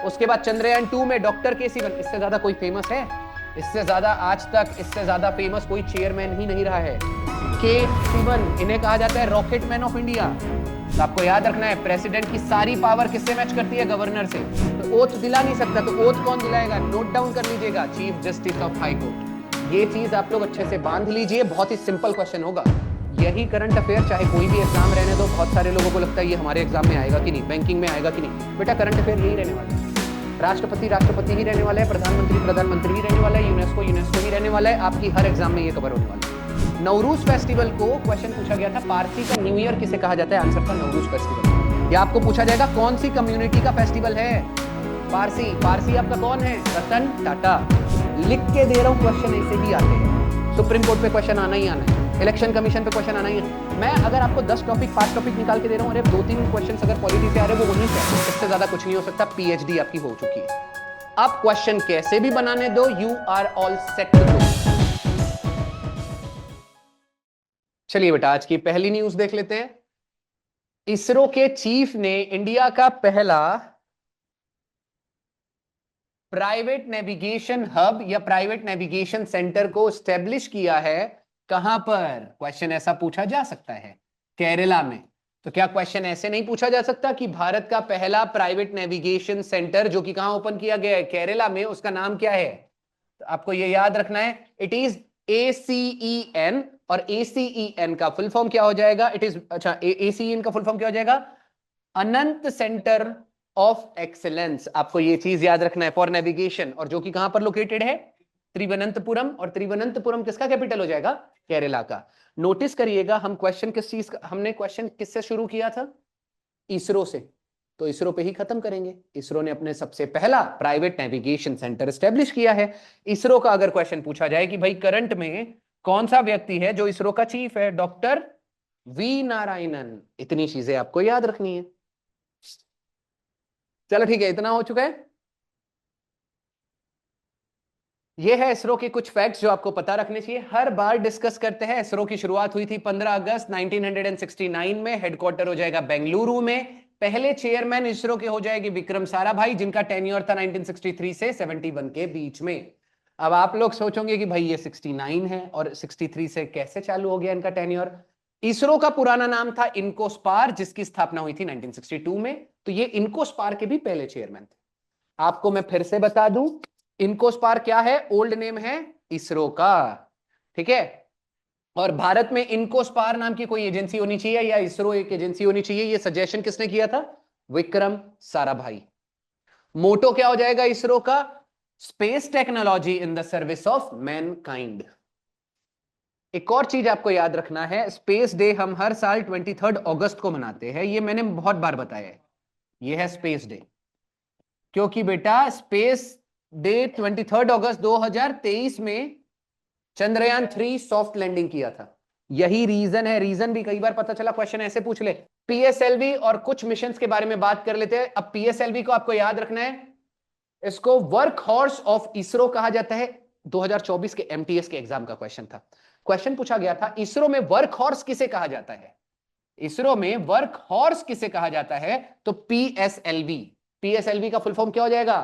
उसके बाद चंद्रयान 2 में डॉक्टर के सिवन, इससे ज्यादा कोई फेमस है? इससे ज्यादा आज तक इससे ज्यादा फेमस कोई चेयरमैन ही नहीं रहा है। के सिवन, इन्हें कहा जाता है रॉकेट मैन ऑफ इंडिया। तो आपको याद रखना है, प्रेसिडेंट की सारी पावर किससे मैच करती है? गवर्नर से। तो ओथ दिला नहीं सकता, तो ओथ कौन दिलाएगा? नोट डाउन कर लीजिएगा, chief justice of high court. ये चीज आप लोग अच्छे से बांध लीजिए, बहुत ही सिंपल क्वेश्चन होगा। यही करंट अफेयर चाहे कोई भी एग्जाम रहने दो, बहुत सारे लोगों को लगता है ये हमारे एग्जाम में आएगा कि नहीं, बैंकिंग में आएगा कि नहीं। बेटा करंट अफेयर यही रहने वाला है। राष्ट्रपति राष्ट्रपति ही रहने वाला है, प्रधानमंत्री प्रधानमंत्री ही रहने वाला है, यूनेस्को यूनेस्को ही रहने वाला है। आपकी हर एग्जाम में ये कवर होने वाला है। नवरूज फेस्टिवल को क्वेश्चन पूछा गया था, पारसी का न्यू ईयर किसे कहा जाता है? आंसर था नवरूज फेस्टिवल। या आपको पूछा जाएगा कौन सी कम्युनिटी का फेस्टिवल है? पारसी। पारसी आपका कौन है? रतन टाटा। लिख के दे रहा हूं, क्वेश्चन ऐसे भी आते हैं। सुप्रीम कोर्ट पे क्वेश्चन आना ही आना है, इलेक्शन कमीशन पे क्वेश्चन आना ही है। मैं अगर आपको 10 टॉपिक 5 टॉपिक निकाल के दे रहा हूं, अरे 2-3 क्वेश्चन अगर पॉलिटी से आ रहे हैं वो वहीं से, इससे ज्यादा कुछ नहीं हो सकता। पीएचडी आपकी हो चुकी है। अब क्वेश्चन कैसे भी बनाने दो, you are all set to go. चलिए बेटा, आज की पहली न्यूज देख लेते हैं। इसरो के चीफ ने इंडिया का पहला प्राइवेट नेविगेशन हब या प्राइवेट नेविगेशन सेंटर को स्टैब्लिश किया है। कहां पर? क्वेश्चन ऐसा पूछा जा सकता है, केरला में। तो क्या क्वेश्चन ऐसे नहीं पूछा जा सकता कि भारत का पहला प्राइवेट नेविगेशन सेंटर जो कि कहां ओपन किया गया है? केरला में। उसका नाम क्या है? तो आपको ये याद रखना है, इट इज ACEN। और ACEN का फुल फॉर्म क्या हो जाएगा? इट इज, अच्छा, ACEN का फुल फॉर्म क्या हो जाएगा? अनंत सेंटर ऑफ एक्सेलेंस। आपको ये चीज याद रखना है, फॉर नेविगेशन। और जो कि कहां पर लोकेटेड है? त्रिवनंतपुरम। और त्रिवनंतपुरम किसका कैपिटल हो जाएगा? केरला का। नोटिस करिएगा, हम क्वेश्चन किस चीज का, हमने क्वेश्चन किससे शुरू किया था? इसरो से। तो इसरो पे ही खत्म करेंगे। इसरो ने अपने सबसे पहला प्राइवेट नेविगेशन सेंटर एस्टेब्लिश किया है। इसरो का अगर क्वेश्चन पूछा जाए कि भाई करंट में कौन सा व्यक्ति है जो इसरो का चीफ है? Doctor V Narayanan. इतनी चीजें आपको याद रखनी है। चलो ठीक है, इतना हो चुका है। ये है इसरो के कुछ फैक्ट्स जो आपको पता रखने चाहिए। हर बार डिस्कस करते हैं। इसरो की शुरुआत हुई थी 15 अगस्त 1969 में। हेडक्वार्टर हो जाएगा बेंगलुरु में। पहले चेयरमैन इसरो के हो जाएंगे विक्रम साराभाई, जिनका टेन्योर था 1963 से 71 के बीच में। अब आप लोग सोचोगे कि भाई ये 69 है और 63 से कैसे चालू हो गया इनका टेन्योर? इसरो का पुराना नाम था इनकोस्पार, जिसकी स्थापना हुई थी 1962 में। तो ये इनकोस्पार के भी पहले चेयरमैन थे। आपको मैं फिर से बता दूं, इनकोस्पार क्या है? ओल्ड नेम है इसरो का। ठीक है। और भारत में इनकोस्पार नाम की कोई एजेंसी होनी चाहिए या इसरो एक एजेंसी होनी चाहिए, ये सजेशन किसने किया था? विक्रम साराभाई। मोटो क्या हो जाएगा इसरो का? Space technology in the service of Mankind. एक और चीज आपको याद रखना है, स्पेस डे हम हर साल 23 अगस्त को मनाते हैं। ये मैंने बहुत बार बताया है, ये है स्पेस डे। क्योंकि बेटा स्पेस डे 23 अगस्त 2023 में चंद्रयान 3 सॉफ्ट लैंडिंग किया था। यही रीजन है। रीजन भी कई बार पता चला, क्वेश्चन ऐसे पूछ ले। पीएसएलवी और कुछ मिशंस के बारे में बात कर लेते हैं। अब पीएसएलवी को आपको याद रखना है, इसको वर्क हॉर्स ऑफ इसरो कहा जाता है। 2024 के एमटीएस के एग्जाम का क्वेश्चन था। क्वेश्चन पूछा गया था, इसरो में वर्क हॉर्स किसे कहा जाता है? इसरो में वर्क हॉर्स किसे कहा जाता है? तो पीएसएलवी। पीएसएलवी का फुल फॉर्म क्या हो जाएगा?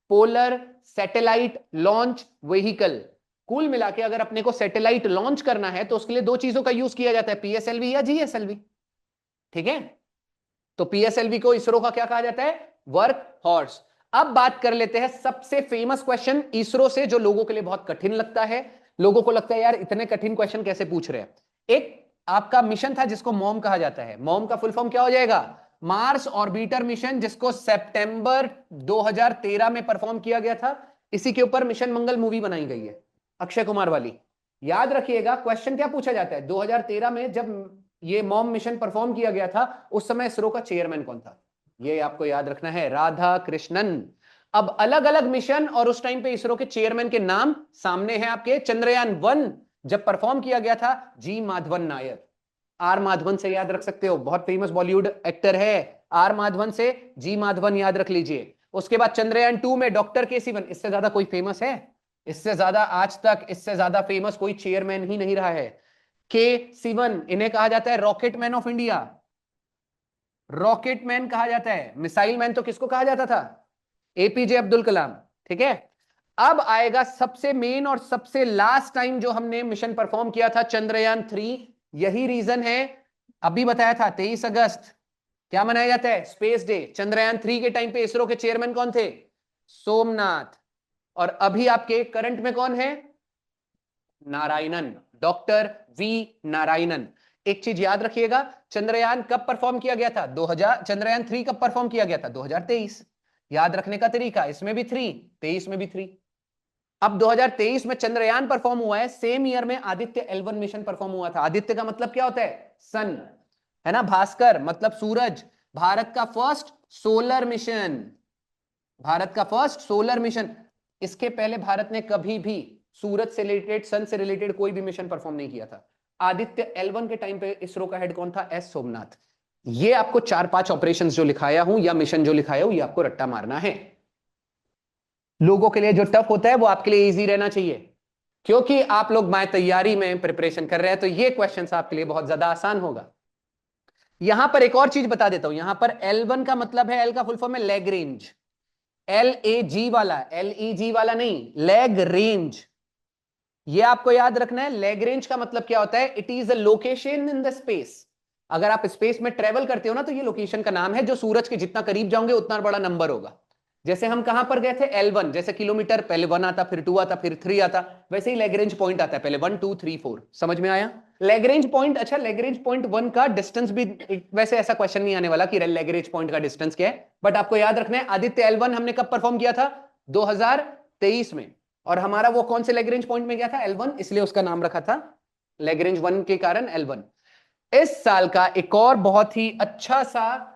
Polar satellite launch vehicle. कुल मिला के अगर अपने को सैटेलाइट लॉन्च करना है तो उसके लिए दो चीजों का यूज किया जाता है, पीएसएलवी या जीएसएलवी। ठीक है। तो पीएसएलवी को इसरो का क्या कहा जाता है? Work horse. अब बात कर लेते हैं सबसे फेमस क्वेश्चन इसरो से, जो लोगों के लिए बहुत कठिन लगता है। लोगों को लगता है यार इतने कठिन क्वेश्चन कैसे पूछ रहे हैं। एक आपका मिशन था जिसको मॉम कहा जाता है। मॉम का फुल फॉर्म क्या हो जाएगा? मार्स ऑर्बिटर मिशन, जिसको सितंबर 2013 में परफॉर्म किया गया था। इसी के ऊपर मिशन मंगल मूवी बनाई गई है, अक्षय कुमार वाली। याद रखिएगा, क्वेश्चन क्या पूछा जाता है, 2013 में जब ये मॉम मिशन परफॉर्म किया गया था, उस समय इसरो का चेयरमैन कौन था? ये आपको याद रखना है, राधा कृष्णन। अब अलग अलग मिशन और उस टाइम पे इसरो के चेयरमैन के नाम सामने हैं आपके। चंद्रयान 1 जब परफॉर्म किया गया था, जी माधवन नायर। आर माधवन से याद रख सकते हो, बहुत फेमस बॉलीवुड एक्टर है। आर माधवन से जी माधवन याद रख लीजिए। उसके बाद चंद्रयान 2 में डॉक्टर के सिवन, इससे ज्यादा कोई फेमस है? इससे ज्यादा आज तक इससे ज्यादा फेमस कोई चेयरमैन ही नहीं रहा है। के सिवन, इन्हें कहा जाता है rocket man of India. Rocket man कहा जाता है। मिसाइल मैन तो किसको कहा जाता था? एपीजे अब्दुल कलाम। ठीक है, अब आएगा सबसे मेन और सबसे लास्ट टाइम जो हमने मिशन परफॉर्म किया था, चंद्रयान 3। यही रीजन है, अभी बताया था 23 अगस्त क्या मनाया जाता है, स्पेस डे। चंद्रयान 3 के टाइम पे इसरो के चेयरमैन कौन थे, सोमनाथ। और अभी आपके करंट में कौन है, नारायणन, डॉक्टर वी नारायणन। एक चीज याद रखिएगा, चंद्रयान कब परफॉर्म किया गया था, 2000। चंद्रयान 3 कब परफॉर्म किया गया था, 2023। याद रखने का तरीका, इसमें भी 3, 23 में भी 3। अब 2023 में चंद्रयान परफॉर्म हुआ है, सेम ईयर में आदित्य L1 मिशन परफॉर्म हुआ था। आदित्य का मतलब क्या होता है, सन, है ना, भास्कर मतलब सूरज। भारत का फर्स्ट सोलर मिशन, भारत का फर्स्ट सोलर मिशन। इसके पहले भारत ने कभी भी सूरज से रिलेटेड, सन से रिलेटेड कोई भी मिशन परफॉर्म नहीं किया था। आदित्य L1 के टाइम पे इसरो का हेड कौन था, एस सोमनाथ। ये आपको 4-5 ऑपरेशंस जो लिखाया हूं या मिशन जो लिखाया हूं, ये आपको रट्टा मारना है। लोगों के लिए जो टफ होता है वो आपके लिए इजी रहना चाहिए, क्योंकि आप लोग माय तैयारी में प्रिपरेशन कर रहे हैं, तो ये क्वेश्चन आपके लिए बहुत ज्यादा आसान होगा। यहां पर एक और चीज बता देता हूं, यहां पर L1 का मतलब है, L का फुल फॉर्म है लैग रेंज, LAG वाला, LEG वाला नहीं, लैग रेंज। ये आपको याद रखना है। लैग रेंज का मतलब क्या होता है, it is a location in the space. अगर आप स्पेस में ट्रेवल करते हो ना, तो ये लोकेशन का नाम है, जो सूरज के जितना करीब जाओगे उतना बड़ा नंबर होगा। जैसे हम कहां पर गए थे, L1, जैसे किलोमीटर, पहले 1 आता, फिर 2 आता, फिर 3 आता, वैसे ही लैग्रेंज पॉइंट आता है, पहले 1 2 3 4। समझ में आया, लैग्रेंज पॉइंट। अच्छा, लैग्रेंज पॉइंट 1 का डिस्टेंस भी, वैसे ऐसा क्वेश्चन नहीं आने वाला कि लैग्रेंज पॉइंट का डिस्टेंस क्या है, बट आपको याद रखना है, आदित्य L1 हमने कब परफॉर्म किया था, 2023 में। और हमारा वो कौन से लैग्रेंज पॉइंट में गया था, L1, इसलिए उसका नाम रखा था लैग्रेंज 1 के कारण L1। इस साल का एक और बहुत ही अच्छा सा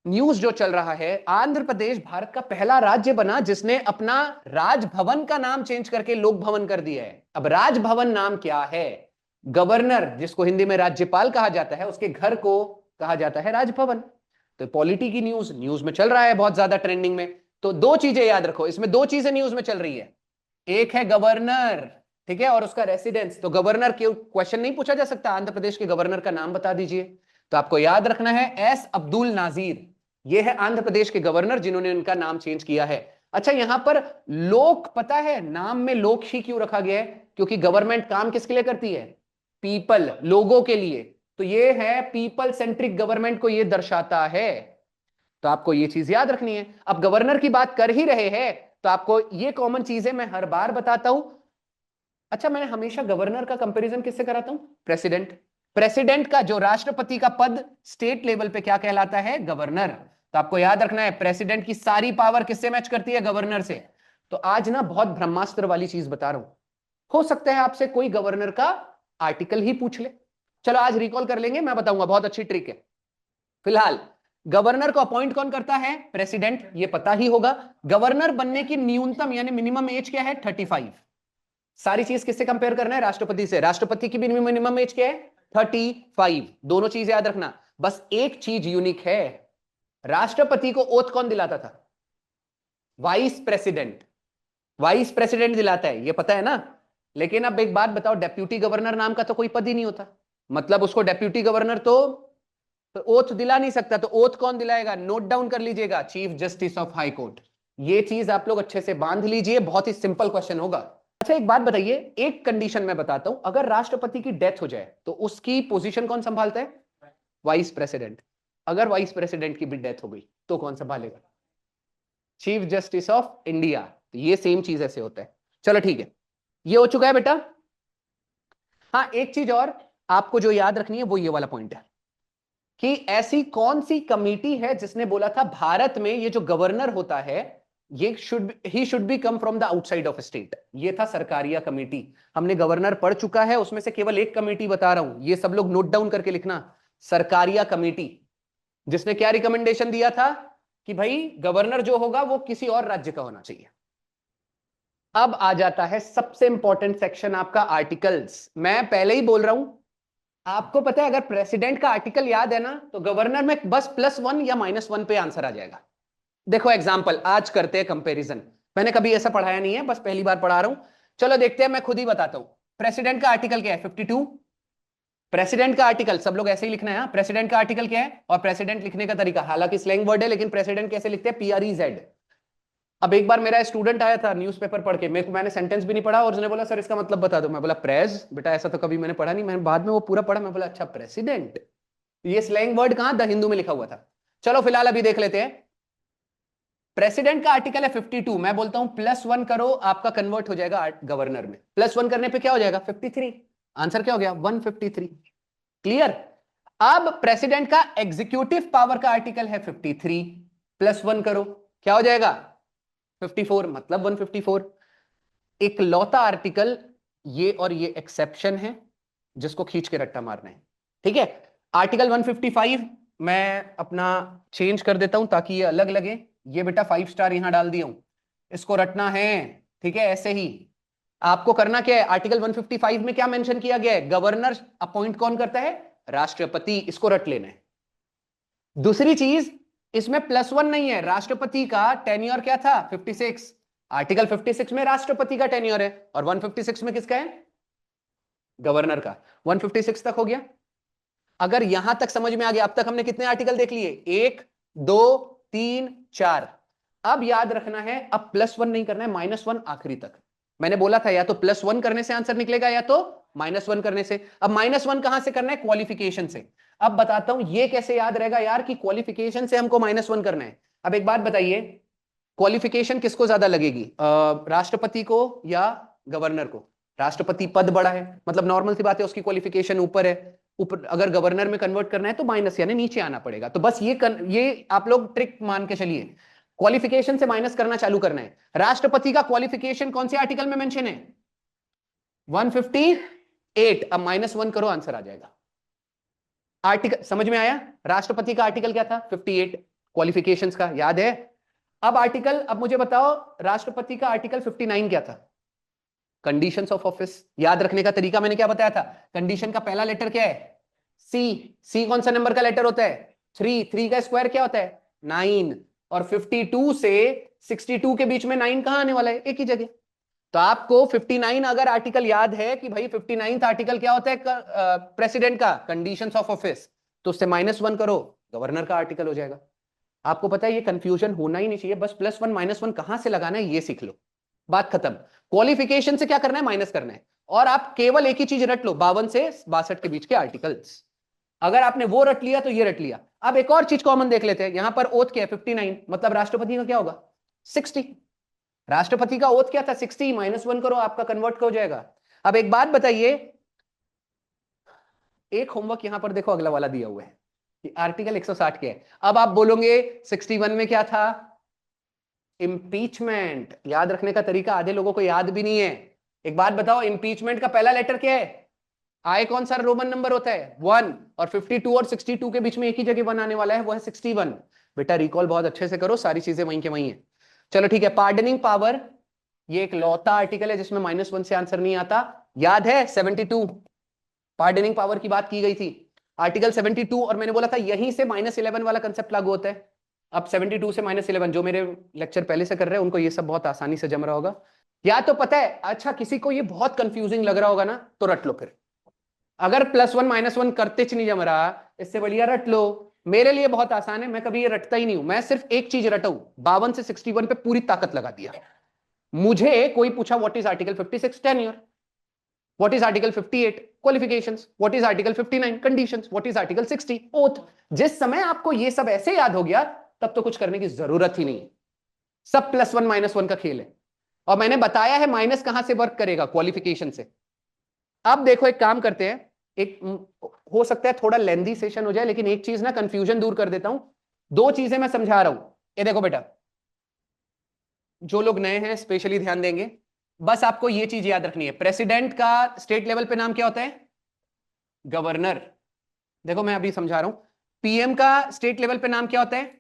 न्यूज जो चल रहा है, आंध्र प्रदेश भारत का पहला राज्य बना जिसने अपना राजभवन का नाम चेंज करके लोक भवन कर दिया है। अब राजभवन नाम क्या है, गवर्नर, जिसको हिंदी में राज्यपाल कहा जाता है, उसके घर को कहा जाता है राजभवन। तो पॉलिटी की न्यूज न्यूज में चल रहा है बहुत ज्यादा ट्रेंडिंग में। तो दो चीजें याद रखो, इसमें दो चीजें न्यूज में चल रही है, एक है गवर्नर, ठीक है, और उसका रेसिडेंस। तो गवर्नर के क्वेश्चन नहीं पूछा जा सकता, आंध्र प्रदेश के गवर्नर का नाम बता दीजिए। तो आपको याद रखना है एस अब्दुल नाजीर, ये है आंध्र प्रदेश के गवर्नर जिन्होंने उनका नाम चेंज किया है। अच्छा, यहां पर लोक, पता है नाम में लोक ही क्यों रखा गया है, क्योंकि गवर्नमेंट काम किसके लिए करती है, पीपल, लोगों के लिए। तो ये है पीपल सेंट्रिक गवर्नमेंट को ये दर्शाता है। तो आपको ये चीज याद रखनी है। अब गवर्नर की बात कर ही रहे हैं, तो आपको ये कॉमन चीजें मैं हर बार बताता हूं। अच्छा, मैंने हमेशा गवर्नर का कंपैरिजन किससे कराता हूं, प्रेसिडेंट। प्रेसिडेंट का जो राष्ट्रपति का पद स्टेट लेवल पे क्या कहलाता है, गवर्नर। तो आपको याद रखना है, प्रेसिडेंट की सारी पावर किससे मैच करती है, गवर्नर से। तो आज ना बहुत ब्रह्मास्त्र वाली चीज बता रहा हूं, हो सकता है आपसे कोई गवर्नर का आर्टिकल ही पूछ ले। चलो आज रिकॉल कर लेंगे, मैं बताऊंगा, बहुत अच्छी ट्रिक है। फिलहाल गवर्नर को अपॉइंट कौन करता है, प्रेसिडेंट, ये पता ही होगा। गवर्नर बनने की न्यूनतम यानी मिनिमम एज क्या है, 35। सारी चीज किससे कंपेयर करना है, राष्ट्रपति से। राष्ट्रपति की भी मिनिमम एज क्या है, 35। दोनों चीज याद रखना। बस एक चीज यूनिक है, राष्ट्रपति को ओथ कौन दिलाता था, वाइस प्रेसिडेंट। वाइस प्रेसिडेंट दिलाता है, ये पता है ना। लेकिन अब एक बात बताओ, डेप्यूटी गवर्नर नाम का तो कोई पद ही नहीं होता, मतलब उसको डेप्यूटी गवर्नर तो ओथ दिला नहीं सकता। तो ओथ कौन दिलाएगा, नोट डाउन कर लीजिएगा, chief justice of high court. ये चीज आप लोग अच्छे से बांध लीजिए, बहुत ही सिंपल क्वेश्चन होगा। अच्छा, एक बात बताइए, एक कंडीशन मैं बताता हूं, अगर राष्ट्रपति की डेथ हो जाए तो उसकी पोजीशन कौन संभालता है, वाइस प्रेसिडेंट। अगर वाइस प्रेसिडेंट की भी डेथ हो गई तो कौन संभालेगा, चीफ जस्टिस ऑफ इंडिया। तो ये सेम चीज ऐसे होता है। चलो ठीक है, ये हो चुका है बेटा। हाँ, एक चीज और आपको जो याद रखनी है वो ये वाला पॉइंट है कि ऐसी कौन सी कमेटी है जिसने बोला था भारत में ये जो गवर्नर होता है, ये should be come from the outside of state. ये था सरकारिया कमेटी। हमने गवर्नर पढ़ चुका है, उसमें से केवल एक कमेटी बता रहा हूं, ये सब लोग नोट डाउन करके लिखना। सरकारिया कमेटी, जिसने क्या रिकमेंडेशन दिया था कि भाई गवर्नर जो होगा वो किसी और राज्य का होना चाहिए। अब आ जाता है सबसे इंपॉर्टेंट सेक्शन आपका, आर्टिकल्स। मैं पहले ही बोल रहा हूं, आपको पता है अगर प्रेसिडेंट का आर्टिकल याद है ना, तो गवर्नर में बस +1 या -1 पे आंसर आ जाएगा। देखो एग्जांपल, आज करते हैं कंपैरिजन। मैंने कभी ऐसा पढ़ाया नहीं है, बस पहली बार पढ़ा रहा हूं। चलो देखते हैं, मैं खुद ही बताता हूं। प्रेसिडेंट का आर्टिकल क्या है, 52। प्रेसिडेंट का आर्टिकल सब लोग ऐसे ही लिखना है, प्रेसिडेंट का आर्टिकल क्या है, और प्रेसिडेंट लिखने का तरीका, हालांकि स्लैंग वर्ड है लेकिन प्रेसिडेंट कैसे लिखते हैं, PREZ। अब एक बार मेरा स्टूडेंट आया था न्यूज़पेपर पढ़ के, मेरे को, मैंने सेंटेंस भी नहीं पढ़ा और उसने बोला सर इसका मतलब बता दो। मैं बोला प्रेस, बेटा ऐसा तो कभी मैंने पढ़ा नहीं। मैंने बाद में वो पूरा पढ़ा, मैं बोला अच्छा प्रेसिडेंट, ये स्लैंग वर्ड कहां द हिंदू में लिखा हुआ था। चलो फिलहाल अभी देख लेते हैं। प्रेसिडेंट का आर्टिकल है 52, मैं बोलता हूं +1 करो, आपका कन्वर्ट हो जाएगा गवर्नर में। +1 करने पे क्या हो जाएगा 53, आंसर क्या हो गया 153। क्लियर। अब प्रेसिडेंट का एग्जीक्यूटिव पावर का आर्टिकल है 53, +1 करो क्या हो जाएगा 54, मतलब 154। एक लौता आर्टिकल ये, और ये एक्सेप्शन है जिसको खींच के रट्टा मारना है। ठीक है, आर्टिकल 155 मैं अपना चेंज कर देता हूं ताकि ये अलग लगे। ये बेटा 5 स्टार यहां डाल दिया हूं, इसको रटना है। ठीक है, ऐसे ही आपको करना क्या है, आर्टिकल 155 में क्या मेंशन किया गया है, गवर्नर अपॉइंट कौन करता है, राष्ट्रपति, इसको रट लेना है। दूसरी चीज, इसमें +1 नहीं है, राष्ट्रपति का टेन्योर क्या था 56, आर्टिकल 56 में राष्ट्रपति का टेन्योर है और 156 में किसका है, गवर्नर का। 156 तक हो गया। अगर यहां तक समझ में आ गया, अब तक हमने कितने आर्टिकल देख लिए, 1 2 3 4। अब याद रखना है, अब +1 नहीं करना है, -1 आखिरी तक। मैंने बोला था या तो +1 करने से आंसर निकलेगा या तो -1 करने से। अब -1 कहां से करना है, क्वालिफिकेशन से। अब बताता हूं ये कैसे याद रहेगा यार कि क्वालिफिकेशन से हमको -1 करना है। अब एक बात बताइए, क्वालिफिकेशन किसको ज्यादा लगेगी, राष्ट्रपति को या गवर्नर को। राष्ट्रपति पद बड़ा है, मतलब नॉर्मल सी बात है, उसकी क्वालिफिकेशन ऊपर है। ऊपर अगर गवर्नर में कन्वर्ट करना है तो माइनस यानी नीचे आना पड़ेगा। तो बस ये आप लोग ट्रिक मान के चलिए, क्वालिफिकेशन से माइनस करना चालू करना है। राष्ट्रपति का क्वालिफिकेशन कौन से आर्टिकल में मेंशन है, 158। अब -1 करो, आंसर आ जाएगा। आर्टिकल समझ में आया, राष्ट्रपति का आर्टिकल क्या था 58, क्वालिफिकेशंस का याद है। अब आर्टिकल, अब मुझे बताओ राष्ट्रपति का आर्टिकल 59 क्या था, कंडीशंस ऑफ ऑफिस। याद रखने का तरीका मैंने क्या बताया था, कंडीशन का पहला लेटर क्या है, सी। सी कौन सा नंबर का लेटर होता है, 3। 3 का स्क्वायर क्या होता है 9, और 52 से 62 के बीच में 9 कहां आने वाला है, एक ही जगह। तो आपको 59 अगर आर्टिकल याद है कि भाई 59th आर्टिकल क्या होता है प्रेसिडेंट का, कंडीशंस ऑफ ऑफिस, तो उससे -1 करो, गवर्नर का आर्टिकल हो जाएगा। आपको पता है ये कंफ्यूजन होना ही नहीं चाहिए, बस +1 -1 कहां से लगाना है ये सीख लो, बात खत्म। क्वालिफिकेशन से क्या करना है, माइनस करना है। और आप केवल एक ही चीज रट लो, 52 से 62 के बीच के आर्टिकल्स। अगर आपने वो रट लिया तो ये रट लिया। अब एक और चीज कॉमन देख लेते हैं, यहां पर ओथ क्या है 59, मतलब राष्ट्रपति का क्या होगा 60। राष्ट्रपति का ओथ क्या था 60, -1 करो, आपका कन्वर्ट हो जाएगा। अब एक बात बताइए, एक होमवर्क यहां पर देखो अगला वाला दिया हुआ है कि आर्टिकल 160 क्या है। अब आप बोलोगे 61 में क्या था, इम्पीचमेंट। याद रखने का तरीका आधे लोगों को याद भी नहीं है। एक बात बताओ, इम्पीचमेंट का पहला लेटर क्या है, आई कौन सा रोमन नंबर होता है 1, और 52 और 62 के बीच में एक ही जगह 1 आने वाला है, वो है 61। बेटा रिकॉल बहुत अच्छे से करो, सारी चीजें वहीं के वहीं है। चलो ठीक है, पार्डनिंग पावर, ये एक लौता आर्टिकल है जिसमें -1 से आंसर नहीं आता। याद है 72 पार्डनिंग पावर की बात की गई थी, आर्टिकल 72, और मैंने बोला था यहीं से -11 वाला कंसेप्ट लागू होता है। अब 72 से -11, जो मेरे लेक्चर पहले से कर रहे हैं उनको ये सब बहुत आसानी से जम रहा होगा, या तो पता है। अच्छा, किसी को ये बहुत कंफ्यूजिंग लग रहा होगा ना, तो रट लो फिर। अगर +1 -1 करते नहीं जम रहा, इससे बढ़िया रट लो। मेरे लिए बहुत आसान है, मैं कभी ये रटता ही नहीं हूं, मैं सिर्फ एक चीज रटा हूं, 52 से 61 पे पूरी ताकत लगा दिया। मुझे कोई पूछा what is article 56 tenure, what is article 58 qualifications, what is article 59 conditions, what is article 60 oath. जिस समय आपको ये सब ऐसे याद हो गया, तब तो कुछ करने की जरूरत ही नहीं है, सब +1 -1 का खेल है। और मैंने बताया है माइनस कहां से वर्क करेगा, क्वालिफिकेशन से। अब देखो एक काम करते हैं, एक हो सकता है थोड़ा लेंदी सेशन हो जाए, लेकिन एक चीज ना कंफ्यूजन दूर कर देता हूं। दो चीजें मैं समझा रहा हूं, ये देखो बेटा, जो लोग नए हैं स्पेशली ध्यान देंगे। बस आपको ये चीज याद रखनी है, प्रेसिडेंट का स्टेट लेवल पे नाम क्या होता है, गवर्नर। देखो मैं अभी समझा रहा हूं, पीएम का स्टेट लेवल पे नाम क्या होता है,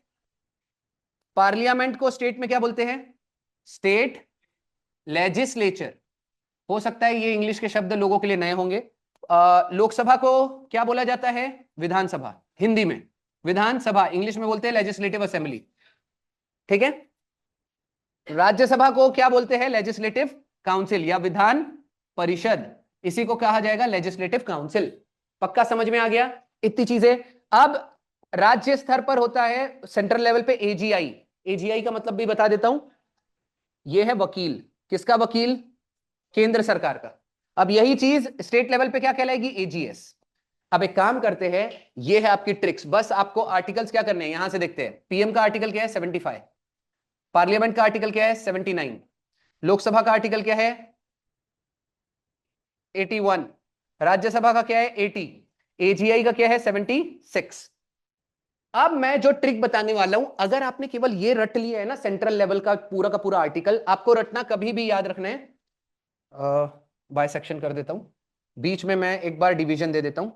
पार्लियामेंट को स्टेट में क्या बोलते हैं, स्टेट लेजिस्लेचर। हो सकता है ये इंग्लिश के शब्द लोगों के लिए नए होंगे। लोकसभा को क्या बोला जाता है, विधानसभा, हिंदी में विधानसभा, इंग्लिश में बोलते हैं लेजिस्लेटिव असेंबली। ठीक है, राज्यसभा को क्या बोलते हैं, लेजिस्लेटिव काउंसिल या विधान परिषद, इसी को कहा जाएगा लेजिस्लेटिव काउंसिल। पक्का समझ में आ गया इतनी चीजें। अब राज्य स्तर पर होता है सेंट्रल लेवल पे एजीआई। एजीआई का मतलब भी बता देता हूं, ये है वकील, किसका वकील? केंद्र सरकार का। अब यही चीज स्टेट लेवल पे क्या कहलाएगी? एजीएस। अब एक काम करते हैं, ये है आपकी ट्रिक्स, बस आपको आर्टिकल्स क्या करने हैं यहां से देखते हैं। पीएम का आर्टिकल क्या है? 75। पार्लियामेंट का आर्टिकल क्या है? 79। लोकसभा का आर्टिकल क्या है? 81। राज्यसभा का क्या है? 80। एजीआई का क्या है? 76। अब मैं जो ट्रिक बताने वाला हूं, अगर आपने केवल ये रट लिया है ना सेंट्रल लेवल का पूरा आर्टिकल, आपको रटना कभी भी याद रखना है। बाइसेक्शन कर देता हूं, बीच में मैं एक बार डिवीजन दे देता हूं।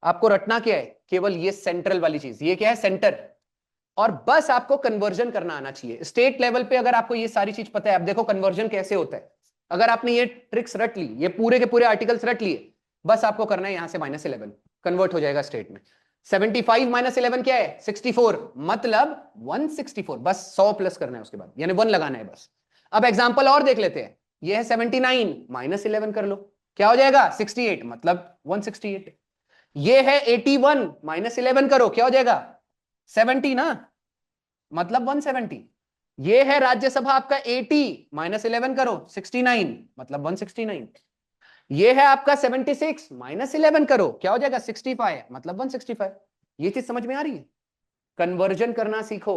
आपको रटना क्या है? केवल ये सेंट्रल वाली चीज, ये क्या है? सेंटर। और बस आपको कन्वर्जन करना आना चाहिए। स्टेट लेवल पे अगर आपको ये सारी चीज पता है, अब देखो कन्वर्जन कैसे होता है। अगर आपने ये ट्रिक्स रट ली, ये पूरे के पूरे आर्टिकल्स रट लिए, बस आपको करना है यहां से -11 कन्वर्ट हो जाएगा स्टेट में। 75 -11 क्या है? 64, मतलब 164। बस 100 प्लस करना है उसके बाद, यानी 1 लगाना है बस। अब एग्जांपल और देख लेते हैं। ये है 79 -11 कर लो, क्या हो जाएगा? 68, मतलब 168। ये है 81 -11 करो, क्या हो जाएगा? 70 ना, मतलब 170। ये है राज्यसभा आपका 80 -11 करो, 69, मतलब 169। ये है आपका 76 -11 करो, क्या हो जाएगा? 65, मतलब 165। ये चीज समझ में आ रही है? कन्वर्जन करना सीखो।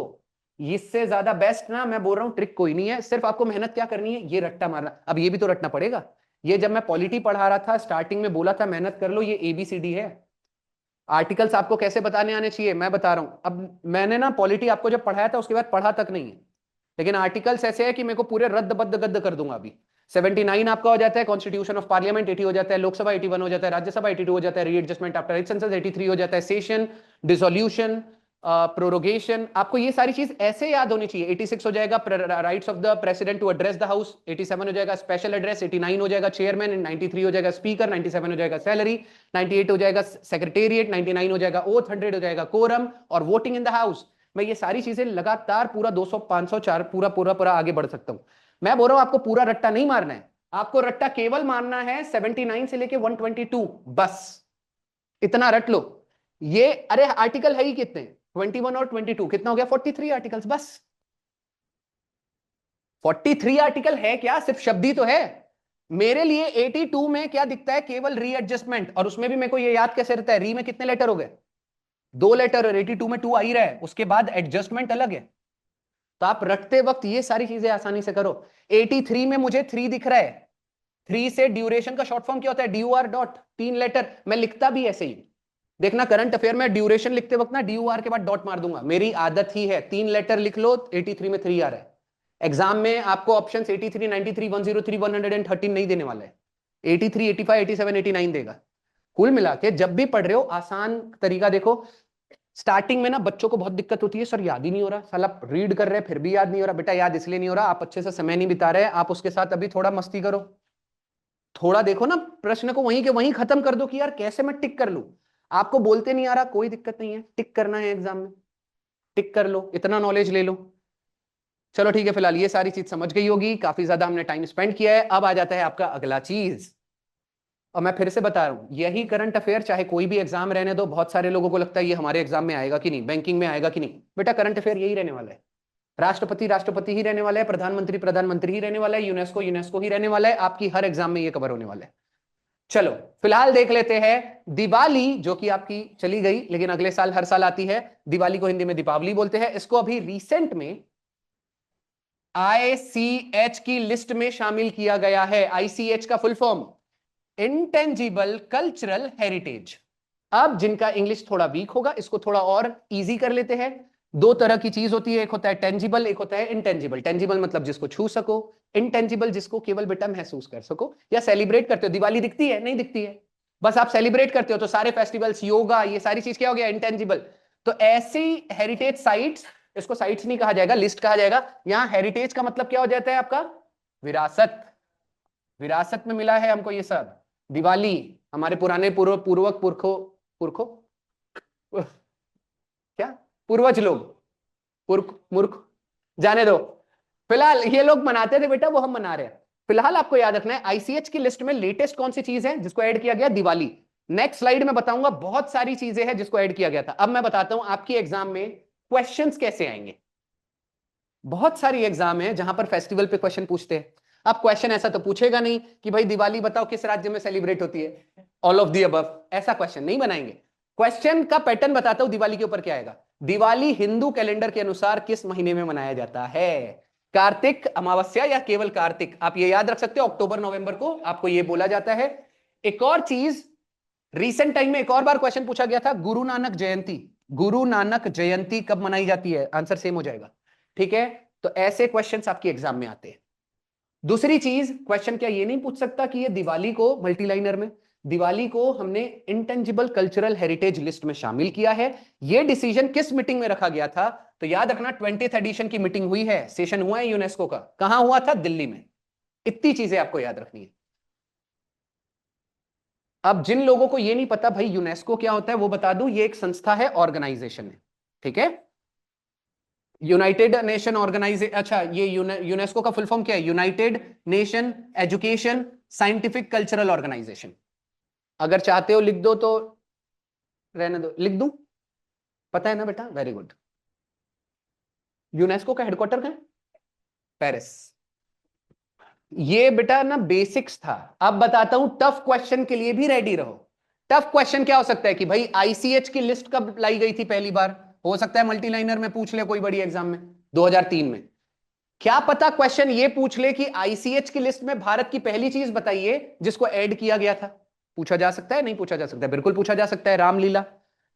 इससे ज्यादा बेस्ट ना, मैं बोल रहा हूं, ट्रिक कोई नहीं है। सिर्फ आपको मेहनत क्या करनी है? ये रट्टा मारना। अब ये भी तो रटना पड़ेगा। ये जब मैं पॉलिटी पढ़ा रहा था, स्टार्टिंग में बोला था मेहनत कर लो, ये एबीसीडी है। आर्टिकल्स आपको कैसे बताने आने चाहिए मैं बता रहा हूं। अब मैंने ना पॉलिटी आपको जब पढ़ाया था उसके बाद पढ़ा तक नहीं है, लेकिन आर्टिकल्स ऐसे है कि मेरे को पूरे रद्द बद्द गद्द कर दूंगा अभी। 79 आपका हो जाता है कॉन्स्टिट्यूशन ऑफ पार्लियामेंट, 80 हो जाता है लोकसभा, 81 हो जाता है राज्यसभा, 82 हो जाता है रीएडजस्टमेंट आफ्टर एट सेंसस, 83 हो जाता है सेशन, डिसोल्यूशन, प्रोरोगेशन। आपको ये सारी चीज ऐसे याद होनी चाहिए। 86 हो जाएगा rights of the president to address the house, 87 हो जाएगा स्पेशल एड्रेस, 89 हो जाएगा चेयरमैन, 93 हो जाएगा स्पीकर, 97 हो जाएगा सैलरी, 98 हो जाएगा सेक्रेटेरिएट, 99 हो जाएगा ओथ, 100 हो जाएगा कोरम और वोटिंग इन द हाउस। मैं ये सारी चीजें लगातार पूरा 200 500 4 पूरा पूरा पूरा आगे बढ़ सकता हूं। मैं बोल रहा हूं आपको पूरा रट्टा नहीं मारना है, आपको रट्टा केवल मारना है 79 से लेके 122, बस इतना रट लो। ये अरे आर्टिकल है ही कितने? 21 और 22, कितना हो गया? 43 आर्टिकल्स, बस 43 आर्टिकल है क्या? सिर्फ शब्द ही तो है। मेरे लिए 82 में क्या दिखता है? केवल रीएडजस्टमेंट, और उसमें भी मेरे को ये याद कैसे रहता है, री में कितने लेटर हो गए? 2 लेटर, और 82 में 2 आ ही रहा है, उसके बाद एडजस्टमेंट अलग है। तो आप रखते वक्त ये सारी चीजें आसानी से करो। 83 में मुझे 3 दिख रहा है, 3 से ड्यूरेशन का शॉर्ट फॉर्म क्या होता है? DUR dot, 3 letter. मैं लिखता भी ऐसे ही, देखना करंट अफेयर में ड्यूरेशन लिखते वक्त ना DUR के बाद डॉट मार दूंगा, मेरी आदत ही है। 3 लेटर लिख लो, 83 में 3 आ रहा है। एग्जाम में आपको ऑप्शन 83, 93, 103, 113 नहीं देने वाला है, 83, 85, 87, 89 देगा। कुल मिला के जब भी पढ़ रहे हो, आसान तरीका देखो। स्टार्टिंग में ना बच्चों को बहुत दिक्कत होती है, सर याद ही नहीं हो रहा, साला रीड कर रहे हैं फिर भी याद नहीं हो रहा। बेटा याद इसलिए नहीं हो रहा, आप अच्छे से समय नहीं बिता रहे, आप उसके साथ अभी थोड़ा मस्ती करो। थोड़ा देखो ना प्रश्न को, वहीं के वहीं खत्म कर दो कि यार कैसे मैं टिक कर लूं। आपको बोलते नहीं आ रहा, कोई दिक्कत नहीं है, टिक करना है एग्जाम में, टिक कर लो, इतना नॉलेज ले लो। चलो ठीक है, फिलहाल ये सारी चीज समझ गई होगी, काफी ज्यादा हमने टाइम स्पेंड किया है। अब आ जाता है आपका अगला चीज, और मैं फिर से बता रहा हूं, यही करंट अफेयर चाहे कोई भी एग्जाम रहने दो। बहुत सारे लोगों को लगता है ये हमारे एग्जाम में आएगा कि नहीं, बैंकिंग में आएगा कि नहीं। बेटा करंट अफेयर यही रहने वाला है। राष्ट्रपति राष्ट्रपति ही रहने वाला है, प्रधानमंत्री प्रधानमंत्री ही रहने वाला है, यूनेस्को यूनेस्को ही रहने वाला है। आपकी हर एग्जाम में ये कवर होने वाला है। चलो फिलहाल देख लेते हैं दिवाली, जो कि आपकी चली गई लेकिन अगले साल हर साल आती है। दिवाली को हिंदी में दीपावली बोलते हैं। इसको अभी रिसेंट में ICH की लिस्ट में शामिल किया गया है। ICH का full form intangible cultural heritage. अब जिनका इंग्लिश थोड़ा वीक होगा, इसको थोड़ा और इजी कर लेते हैं। 2 तरह की चीज होती है, एक होता है टेंजिबल, एक होता है इंटेंजिबल। टेंजिबल मतलब जिसको छू सको, इंटेंजिबल जिसको केवल बेटा महसूस कर सको या सेलिब्रेट करते हो। दिवाली दिखती है? नहीं दिखती है, बस आप सेलिब्रेट करते हो। तो सारे फेस्टिवल्स, योगा, ये सारी चीज क्या हो गया? इंटेंजिबल। तो ऐसी हेरिटेज साइट्स, इसको साइट्स नहीं कहा जाएगा, लिस्ट कहा जाएगा। यहां हेरिटेज का मतलब क्या हो जाता है आपका? विरासत। विरासत में मिला है हमको ये सब। दिवाली हमारे पुराने पूर्वक पुरखों पुरखों क्या पूर्वज लोग, पुरख मूर्ख, जाने दो। फिलहाल ये लोग मनाते थे बेटा, वो हम मना रहे हैं। फिलहाल आपको याद रखना है ICH की लिस्ट में लेटेस्ट कौन सी चीज है जिसको ऐड किया गया? दिवाली। नेक्स्ट स्लाइड में बताऊंगा बहुत सारी चीजें हैं जिसको ऐड किया गया था। अब मैं बताता हूं आपकी एग्जाम में क्वेश्चंस कैसे आएंगे। बहुत सारी एग्जाम है जहां पर फेस्टिवल पे क्वेश्चन पूछते हैं। अब क्वेश्चन ऐसा तो पूछेगा नहीं कि भाई दिवाली बताओ किस राज्य में सेलिब्रेट होती है, ऑल ऑफ दी अबव, ऐसा क्वेश्चन नहीं बनाएंगे। क्वेश्चन का पैटर्न बताता हूं दिवाली के ऊपर क्या आएगा। दिवाली हिंदू कैलेंडर के अनुसार किस महीने में मनाया जाता है, कार्तिक अमावस्या या केवल कार्तिक, आप ये याद रख सकते हो, अक्टूबर नवंबर को आपको ये बोला जाता है। एक और चीज, रिसेंट टाइम में एक और बार क्वेश्चन पूछा गया था, गुरु नानक जयंती, गुरु नानक जयंती कब मनाई जाती है, आंसर सेम हो जाएगा। ठीक है, तो ऐसे क्वेश्चंस आपके एग्जाम में आते हैं। दूसरी चीज, क्वेश्चन क्या ये नहीं पूछ सकता कि ये दिवाली को, मल्टीलाइनर में, दिवाली को हमने इंटेंजिबल कल्चरल हेरिटेज लिस्ट में शामिल किया है, ये डिसीजन किस मीटिंग में रखा गया था, तो याद रखना 20th एडिशन की मीटिंग हुई है, सेशन हुआ है यूनेस्को का, कहां हुआ था, दिल्ली में। इतनी चीजें आपको याद रखनी है। अब जिन लोगों को ये नहीं पता भाई यूनेस्को क्या होता है, वो बता दूं, ये एक संस्था है, ऑर्गेनाइजेशन है, ठीक है, यूनाइटेड नेशन ऑर्गेनाइजेशन, अच्छा ये यूनेस्को का फुल फॉर्म क्या है, united nation education scientific cultural organisation. अगर चाहते हो लिख दो तो रहने दो, लिख दूं, पता है ना बेटा, वेरी गुड। यूनेस्को का हेडक्वार्टर कहां है, पेरिस। ये बेटा ना बेसिक्स था, अब बताता हूं, टफ क्वेश्चन के लिए भी रेडी रहो। टफ क्वेश्चन क्या हो सकता है कि भाई आईसीएच की लिस्ट कब लाई गई थी पहली बार, हो सकता है मल्टीलाइनर में पूछ ले कोई बड़ी एग्जाम में, 2003 में। क्या पता क्वेश्चन ये पूछ ले कि आईसीएच की लिस्ट में भारत की पहली चीज बताइए जिसको ऐड किया गया था, पूछा जा सकता है, नहीं पूछा जा सकता है, बिल्कुल पूछा जा सकता है, रामलीला।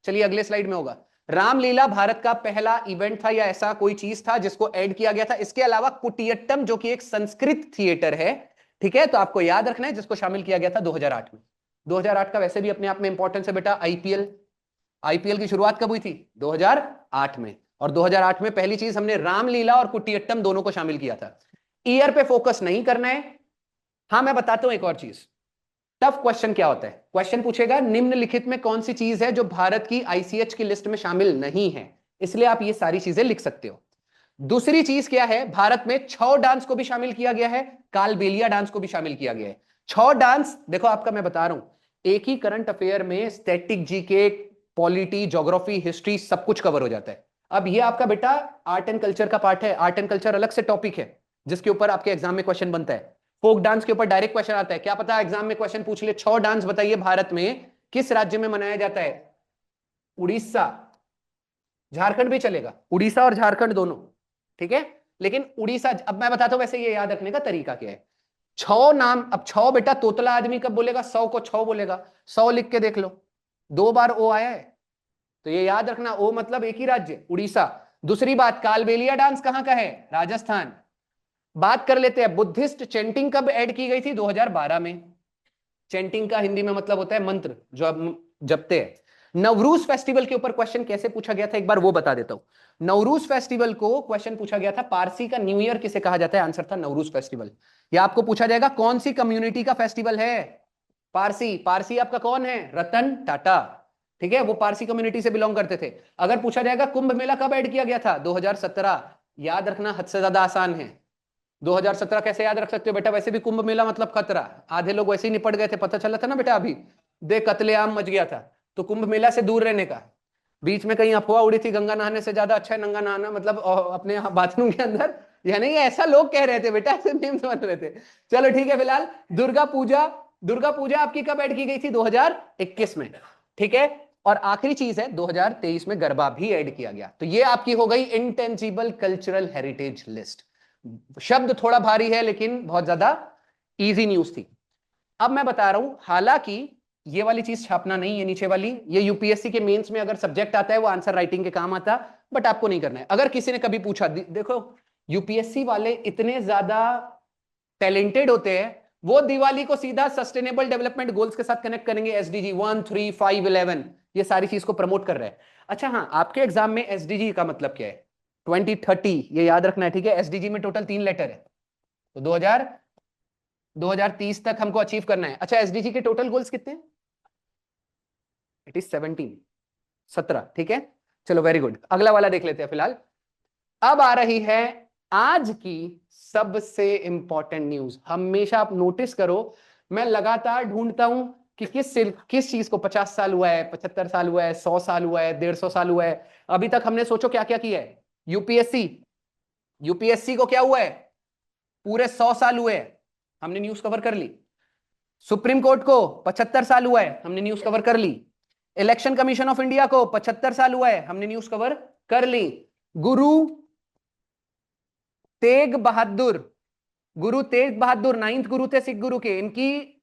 चलिए अगले स्लाइड में होगा, रामलीला भारत का पहला इवेंट था या ऐसा कोई चीज था जिसको ऐड किया गया था। इसके अलावा कुटियट्टम जो कि एक संस्कृत थिएटर है, ठीक है, तो आपको याद रखना है, जिसको शामिल किया गया था 2008 में। 2008 का वैसे भी अपने आप में इंपॉर्टेंस है बेटा, आईपीएल, आईपीएल की शुरुआत कब हुई थी, 2008 में, और 2008 में पहली चीज हमने रामलीला और कुटियट्टम दोनों को शामिल किया था। ईयर पे फोकस नहीं करना है। हाँ मैं बताता हूं एक और चीज, टफ क्वेश्चन क्या होता है, क्वेश्चन पूछेगा निम्नलिखित में कौन सी चीज है जो भारत की आईसीएच की लिस्ट में शामिल नहीं है, इसलिए आप ये सारी चीजें लिख सकते हो। दूसरी चीज क्या है, भारत में छौ डांस को भी शामिल किया गया है, कालबेलिया डांस को भी शामिल किया गया है। छौ डांस, देखो आपका मैं बता रहा हूं, एक ही करंट अफेयर में static GK, polity, geography, history सब कुछ कवर हो जाता है। अब ये आपका बेटा आर्ट एंड कल्चर का पार्ट है, आर्ट एंड कल्चर अलग से टॉपिक है जिसके ऊपर आपके एग्जाम में क्वेश्चन बनता है। फोक डांस के ऊपर डायरेक्ट क्वेश्चन आता है, क्या पता एग्जाम में क्वेश्चन पूछ ले, छह डांस बताइए भारत में किस राज्य में मनाया जाता है, उड़ीसा, झारखंड भी चलेगा, उड़ीसा और झारखंड दोनों, ठीक है, लेकिन उड़ीसा, अब मैं बताता हूं वैसे ये याद रखने का तरीका क्या है। छह नाम, अब छह बेटा तोतला आदमी कब बोलेगा, 100 को छह बोलेगा, 100 लिख के देख लो, 2 बार ओ आया है, तो ये याद रखना, ओ मतलब एक ही राज्य, उड़ीसा। दूसरी बात, कालबेलिया डांस कहां का है, राजस्थान। बात कर लेते हैं बुद्धिस्ट चेंटिंग कब ऐड की गई थी, 2012 में। चेंटिंग का हिंदी में मतलब होता है मंत्र जो आप जपते हैं। नवरूज फेस्टिवल के ऊपर क्वेश्चन कैसे पूछा गया था एक बार वो बता देता हूं। नवरूज फेस्टिवल को क्वेश्चन पूछा गया था, पारसी का न्यू ईयर किसे कहा जाता है, आंसर था नवरूज फेस्टिवल। या आपको पूछा जाएगा कौन सी कम्युनिटी का फेस्टिवल है, पारसी, पारसी आपका कौन है, रतन टाटा, ठीक है, वो पारसी कम्युनिटी से बिलोंग करते थे। अगर पूछा जाएगा कुंभ मेला कब ऐड किया गया था, 2017, याद रखना हद से ज्यादा आसान है। 2017 कैसे याद रख सकते हो बेटा, वैसे भी कुंभ मेला मतलब खतरा, आधे लोग वैसे ही निपट गए थे, पता चला था ना बेटा, अभी दे कत्लेआम मच गया था, तो कुंभ मेला से दूर रहने का। बीच में कहीं अफवाह उड़ी थी गंगा नहाने से ज्यादा अच्छा है नंगा नहाना, मतलब अपने बाथरूम के अंदर, यानी ऐसा लोग कह रहे थे बेटा, ऐसे मीम्स बन रहे थे। चलो ठीक है, फिलहाल दुर्गा पूजा, दुर्गा पूजा आपकी कब ऐड की गई थी, 2021 में, ठीक है। और आखिरी चीज है 2023 में गरबा भी ऐड किया गया। तो ये आपकी हो गई इंटेंजिबल कल्चरल हेरिटेज लिस्ट। शब्द थोड़ा भारी है लेकिन बहुत ज्यादा इजी न्यूज थी। अब मैं बता रहा हूं, हालांकि ये वाली चीज छापना नहीं है, नीचे वाली, ये यूपीएससी के मेंस में अगर सब्जेक्ट आता है वो आंसर राइटिंग के काम आता, बट आपको नहीं करना है। अगर किसी ने कभी पूछा, देखो यूपीएससी वाले इतने ज्यादा टैलेंटेड होते हैं, वो दिवाली को सीधा सस्टेनेबल डेवलपमेंट गोल्स के साथ कनेक्ट करेंगे, एसडीजी 1, 3, 5, 11, ये सारी चीज को प्रमोट कर रहे हैं। अच्छा हाँ, आपके एग्जाम में एसडीजी का मतलब क्या है, 2030, ये याद रखना है, ठीक है। एसडीजी में टोटल 3 लेटर है, तो 2030 तक हमको अचीव करना है। अच्छा एसडीजी के टोटल गोल्स कितने हैं, इट इज 17, ठीक है। चलो वेरी गुड, अगला वाला देख लेते हैं फिलहाल। अब आ रही है आज की सबसे इंपॉर्टेंट न्यूज। हमेशा आप नोटिस करो, मैं लगातार ढूंढता हूं कि किस चीज को 50 साल हुआ है, 75 साल हुआ है, 100 साल हुआ है, 150 साल हुआ है, अभी तक हमने सोचो क्या क्या किया है। यूपीएससी यूपीएससी को क्या हुआ है, पूरे 100 साल हुए हैं, हमने न्यूज कवर कर ली। सुप्रीम कोर्ट को 75 साल हुआ है, हमने न्यूज कवर कर ली। इलेक्शन कमीशन ऑफ इंडिया को 75 साल हुआ है, हमने न्यूज कवर कर ली। गुरु तेग बहादुर, गुरु तेग बहादुर 9th गुरु थे सिख गुरु के, इनकी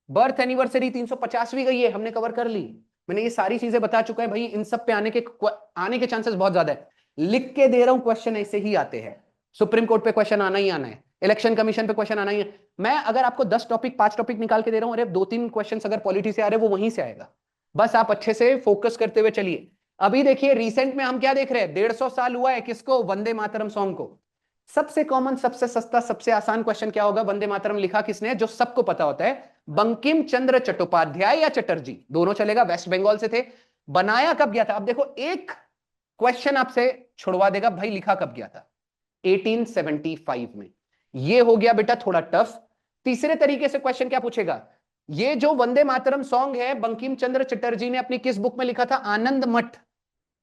बर्थ एनिवर्सरी 350वीं गई है, हमने कवर कर ली। मैंने ये सारी चीजें बता चुका है भाई, इन सब पे आने के चांसेस बहुत ज्यादा है। लिख के दे रहा हूं, क्वेश्चन ऐसे ही आते हैं। सुप्रीम कोर्ट पे क्वेश्चन आना ही आना है, इलेक्शन कमीशन पे क्वेश्चन आना ही है। मैं अगर आपको 10 टॉपिक 5 टॉपिक निकाल के दे रहा हूं, अरे 2-3 क्वेश्चन अगर पॉलिटी से आ रहे हैं वो वहीं से आएगा। बस आप अच्छे से फोकस करते हुए चलिए। अभी देखिए रिसेंट में हम क्या देख रहे हैं, 150 साल हुआ है किसको, वंदे मातरम सॉन्ग को। सबसे कॉमन, सबसे सस्ता, सबसे आसान क्वेश्चन क्या होगा, वंदे मातरम लिखा किसने, जो सबको पता होता है, बंकिम चंद्र चट्टोपाध्याय या चटर्जी, दोनों चलेगा, वेस्ट बंगाल से थे। बनाया कब गया था, अब देखो एक क्वेश्चन आपसे छुड़वा देगा, भाई लिखा कब गया था, 1875 में। ये हो गया बेटा थोड़ा टफ। तीसरे तरीके से क्वेश्चन क्या पूछेगा, ये जो वंदे मातरम सॉन्ग है बंकिम चंद्र चटर्जी ने अपनी किस बुक में लिखा था, आनंद मठ।